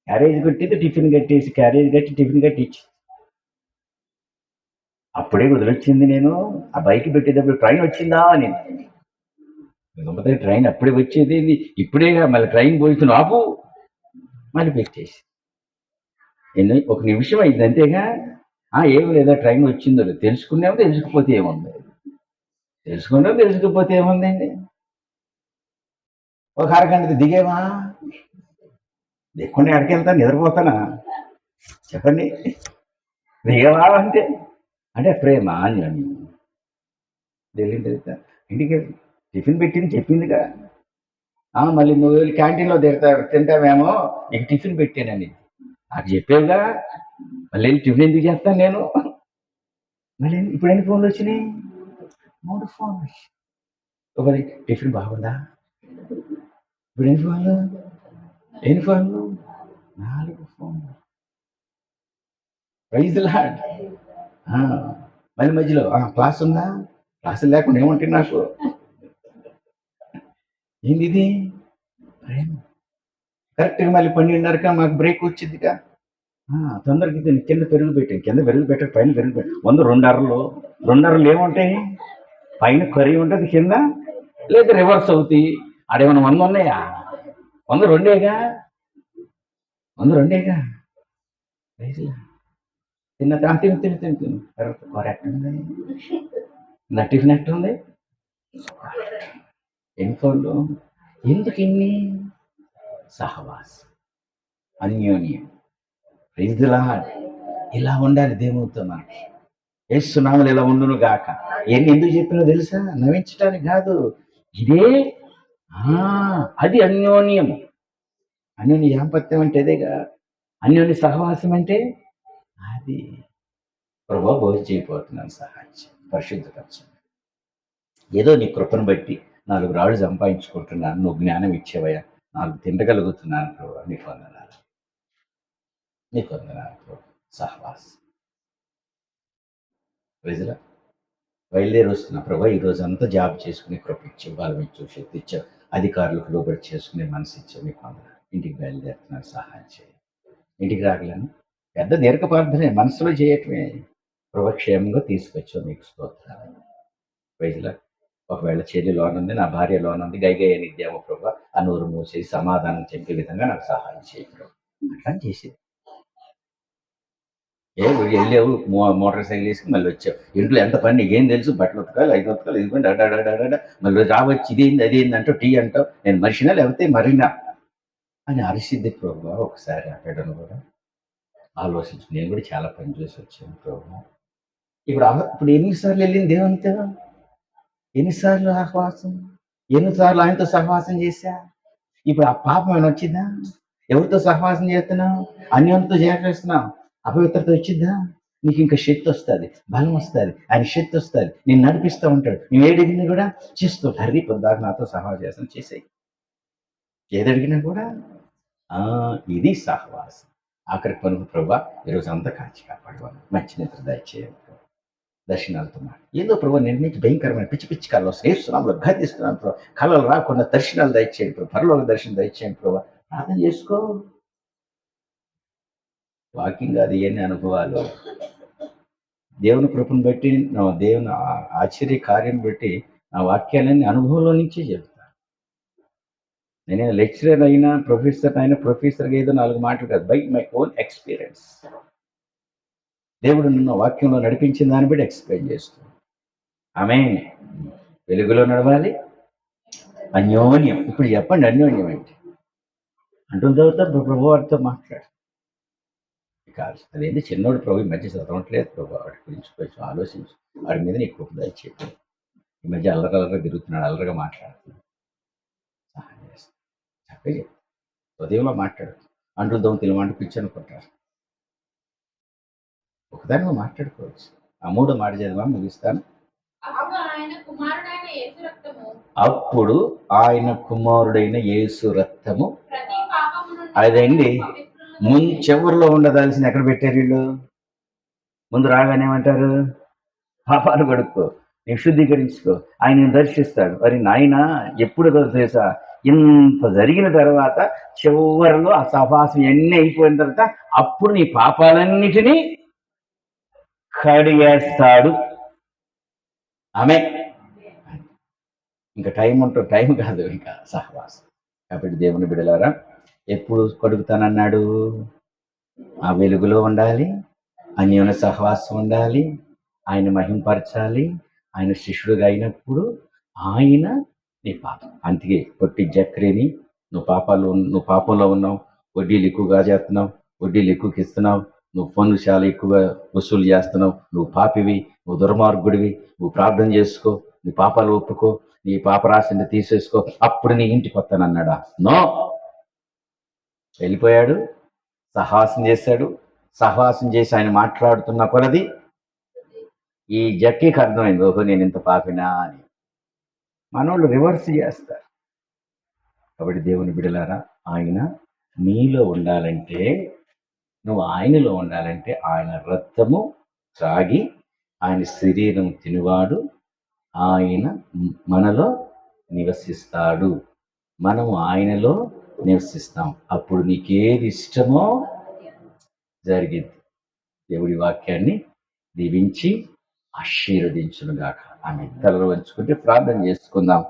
క్యారేజ్ కట్టితే టిఫిన్ కట్టేసి, క్యారేజ్ కట్టి టిఫిన్ కట్టి ఇచ్చి అప్పుడే వదిలొచ్చింది. నేను ఆ బైక్ పెట్టేటప్పుడు ట్రైన్ వచ్చిందా అని, ట్రైన్ అప్పుడే వచ్చేది, ఇప్పుడేగా మళ్ళీ ట్రైన్ పోయి ఆపు మళ్ళీ పెట్టేసి. ఒక నిమిషం అయింది అంతేగా. ఏమి లేదా, ట్రైన్ వచ్చిందో తెలుసుకున్నామో, తెలుసుకుపోతే ఏముంది, తెలుసుకుపోతే ఏముందండి. ఒక అరగంట దిగేవా, దిక్కుండా ఎక్కడికి వెళ్తాను, నిద్రపోతానా చెప్పండి. దిగవా అంటే ప్రేమ అని ఇంటికి టిఫిన్ పెట్టింది చెప్పిందిగా. మళ్ళీ నువ్వు వెళ్ళి క్యాంటీన్లో తింటావేమో, నీకు టిఫిన్ పెట్టానని నాకు చెప్పావుగా. మళ్ళీ టిఫిన్ ఎందుకు చేస్తాను నేను? మళ్ళీ ఇప్పుడు ఎన్ని ఫోన్లు వచ్చినాయి? 3 ఫోన్లు వచ్చాయి. ఒకటి టిఫిన్ బాగుందా? ఇప్పుడు ఎన్ని ఫోన్లు? 4 ఫోన్లు. Praise lord. మళ్ళీ మధ్యలో క్లాస్ ఉందా? క్లాసులు లేకుండా ఏముంటుంది నాకు? ఏంది ఇది? కరెక్ట్గా మళ్ళీ 12:30 మాకు బ్రేక్ వచ్చిందిగా. తొందరగా ఇది కింద పెరుగు పెట్టాను. కింద పెరుగు పెట్టాడు, పైన పెరుగు పెట్టాను. 2 అరలు. 2 అరలు ఏముంటాయి? పైన కర్రీ ఉంటుంది, కింద లేదా రివర్స్ అవుతాయి. ఆడేమన్నా 100 ఉన్నాయా? 100 రెండేగా. 100 రెండేగా. తిన్న తిను తర్వాత కూర ఎట్టుంది? నా టిఫిన్ ఎట్టుంది? ఎన్ని ఫోన్లు? ఎందుకు ఇన్ని? సహవాసం, అన్యోన్యం. Praise the lord. ఇలా ఉండాలి దేవునితో మనకి. యేసు నామములో ఇలా ఉండును గాక. ఎన్ని ఎందుకు చెప్పినా తెలుసా? నవ్వించడానికి కాదు. ఇదే అది అన్యోన్యం. అన్యోన్య దాంపత్యం అంటే అదేగా. అన్యోన్య సహవాసం అంటే అది. ప్రభా భోజనం చేయబోతున్నాను, సహాయం పరిశుద్ధపరచండి. ఏదో నీ కృపను బట్టి 4 రాళ్ళు సంపాదించుకుంటున్నాను, నువ్వు జ్ఞానం ఇచ్చేవయ్యా, 4 తినగలుగుతున్నాను ప్రభా. నీకు వందనాలు ప్రభు. సహవాసం ప్రజల బయలుదేరి వస్తున్నా ప్రభా. ఈరోజు అంతా జాబ్ చేసుకుని కృప ఇచ్చావు, బలం ఇచ్చావు, శక్తి ఇచ్చావు, అధికారులకు లోబడి చేసుకునే మనసు ఇచ్చావు. నీకు వందనాలు. ఇంటికి బయలుదేరుతున్నాను, సహాయం చేయి. ఇంటికి రాగలను పెద్ద దీర్ఘ ప్రార్థనే, మనసులో చేయటమే. ప్రభక్షేమంగా తీసుకొచ్చావు, నీకు స్తోత్రాలు. ప్రజల ఒకవేళ చెల్లి లోనుంది, నా భార్య లోనుంది, గైగయ్య నిద్యామో ప్రభా, ఆ నోరు మూసేసి సమాధానం చెప్పే విధంగా నాకు సహాయం చేయరు. అట్లా చేసేది. వెళ్ళావు మోటార్ సైకిల్ వేసుకుని మళ్ళీ వచ్చావు. ఇంట్లో ఎంత పని నీకేం తెలుసు? బట్టలు ఉతకాలి, 5 ఉతకాలి, ఇదిగోండి అడాడాడా, మళ్ళీ రావచ్చు, ఇదేంది అదేంది అంటావు, టీ అంటావు. నేను మనిషినా లేకపోతే మరినా అని అరిసిద్ది ప్రభు. ఒకసారి అక్కడ కూడా ఆలోచించు. నేను కూడా చాలా పని చేసి వచ్చాను ప్రభు. ఇప్పుడు ఎన్నిసార్లు వెళ్ళింది దేవునితో? ఎన్నిసార్లు ఆహ్వాసం, ఎన్నిసార్లు ఆయనతో సహవాసం చేశా? ఇప్పుడు ఆ పాపం ఏమైనా వచ్చిందా? ఎవరితో సహవాసం చేస్తున్నావు? అన్యంతో చేస్తున్నావు. అపవిత్రత వచ్చిందా? నీకు ఇంకా శక్తి వస్తుంది, బలం వస్తుంది, ఆయన శక్తి వస్తుంది, నేను నడిపిస్తూ ఉంటాడు. నేను ఏడిగినా కూడా చేస్తూ హరి పొద్దాక నాతో సహవాసం చేస్తాను, చేసేయి. ఏదడిగినా కూడా ఇది సహవాసం. ఆఖరికి పనుకు ప్రభా ఈరోజు అంతా కాచి కాపాడేవాళ్ళు, మంచి నిద్ర దయచేయండి. దర్శనాలతో ఏదో ప్రభు నిర్ణయించి భయంకరమైన పిచ్చి పిచ్చి కళలు శ్రేష్ఠనామలో గతిస్తున్నాను ప్రభు. కళలు రాకుండా దర్శనాలు దయచేయండి ప్రభు, పరలోక దర్శనం దయచేయండి ప్రభు. ప్రార్థన చేసుకో. వాకింగ్ అది ఎన్ని అనుభవాలు. దేవుని కృపను బట్టి, నా దేవుని ఆశ్చర్య కార్యం బట్టి నా వాక్యాలన్నీ అనుభవంలో నుంచే చెబుతాను. నేనే లెక్చరర్ అయినా, ప్రొఫెసర్గా ఏదో 4 మాటలు కాదు, బై మై ఓన్ ఎక్స్పీరియన్స్. దేవుడు నిన్న వాక్యంలో నడిపించిన దాన్ని బట్టి ఎక్స్ప్లెయిన్ చేస్తుంది. ఆమె వెలుగులో నడవాలి, అన్యోన్యం. ఇప్పుడు చెప్పండి అన్యోన్యం ఏంటి? అంటున్న తర్వాత ప్రభు వారితో మాట్లాడు. కాదు అదేంటి చిన్నోడు ప్రభు ఈ మధ్య చదవట్లేదు ప్రభు, వాడి గురించి కొంచెం ఆలోచించు. వాడి మీద నీకు కృప దయచేయండి. ఈ మధ్య అల్లరగా తిరుగుతున్నాడు, అల్లరగా మాట్లాడుతున్నాడు. సహాయం చేస్తాను. చక్కగా ఉదయంలో మాట్లాడు. అంటుద్దాం తెలియమంటూ పిచ్చనుకుంటారు. ఒకదాన్ని మాట్లాడుకోవచ్చు. ఆ 3వ మాట చదివా ముగిస్తాను. అప్పుడు ఆయన కుమారుడైన యేసు రక్తము అదండి చివరిలో ఉండదాల్సిన ఎక్కడ పెట్టారు వీళ్ళు? ముందు రాగానే ఏమంటారు? పాపాలు కడుక్కో, నేను శుద్ధీకరించుకో, ఆయన దర్శిస్తాడు. మరి నాయన ఎప్పుడు తెలుసా? ఇంత జరిగిన తర్వాత చివరిలో ఆ సహవాసం ఎన్ని అయిపోయిన తర్వాత అప్పుడు నీ పాపాలన్నిటినీ కడిగేస్తాడు. ఆమె ఇంకా టైం ఉంటుంది, టైం కాదు ఇంకా సహవాసం. కాబట్టి దేవుని బిడ్డలారా, ఎప్పుడు కడుగుతానన్నాడు? ఆ వెలుగులో ఉండాలి, అన్యోన్య సహవాసం ఉండాలి, ఆయన మహింపరచాలి. ఆయన శిష్యుడుగా అయినప్పుడు ఆయన నీ పాపం అందుకే పొట్టి జక్రిని నువ్వు పాపంలో ఉన్నావు, వడ్డీలు ఎక్కువగా చేస్తున్నావు, వడ్డీలు ఎక్కువకి ఇస్తున్నావు, నువ్వు పన్ను చాలా ఎక్కువగా వసూలు చేస్తున్నావు, నువ్వు పాపివి, నువ్వు దుర్మార్గుడివి, నువ్వు ప్రార్థన చేసుకో, నీ పాపాలు ఒప్పుకో, నీ పాపరాశిని తీసేసుకో, అప్పుడు నీ ఇంటికి వస్తానన్నాడా? నో. వెళ్ళిపోయాడు, సహవాసం చేశాడు, సహవాసం చేసి ఆయన మాట్లాడుతున్న కొలది ఈ జక్కీకి అర్థమైంది, ఓహో నేను ఇంత పాపినా అని. మనోళ్ళు రివర్స్ చేస్తారు. కాబట్టి దేవుని బిడ్డలారా, ఆయన నీలో ఉండాలంటే, నువ్వు ఆయనలో ఉండాలంటే ఆయన రక్తము త్రాగి ఆయన శరీరం తినివాడు ఆయన మనలో నివసిస్తాడు. మనము ఆయనలో నివసిస్తాం. అప్పుడు నీకేది ఇష్టమో జరిగింది. దేవుడి వాక్యాన్ని దీవించి ఆశీర్వదించునుగాక. ఆమె తలలో వంచుకుంటే ప్రార్థన చేసుకుందాం.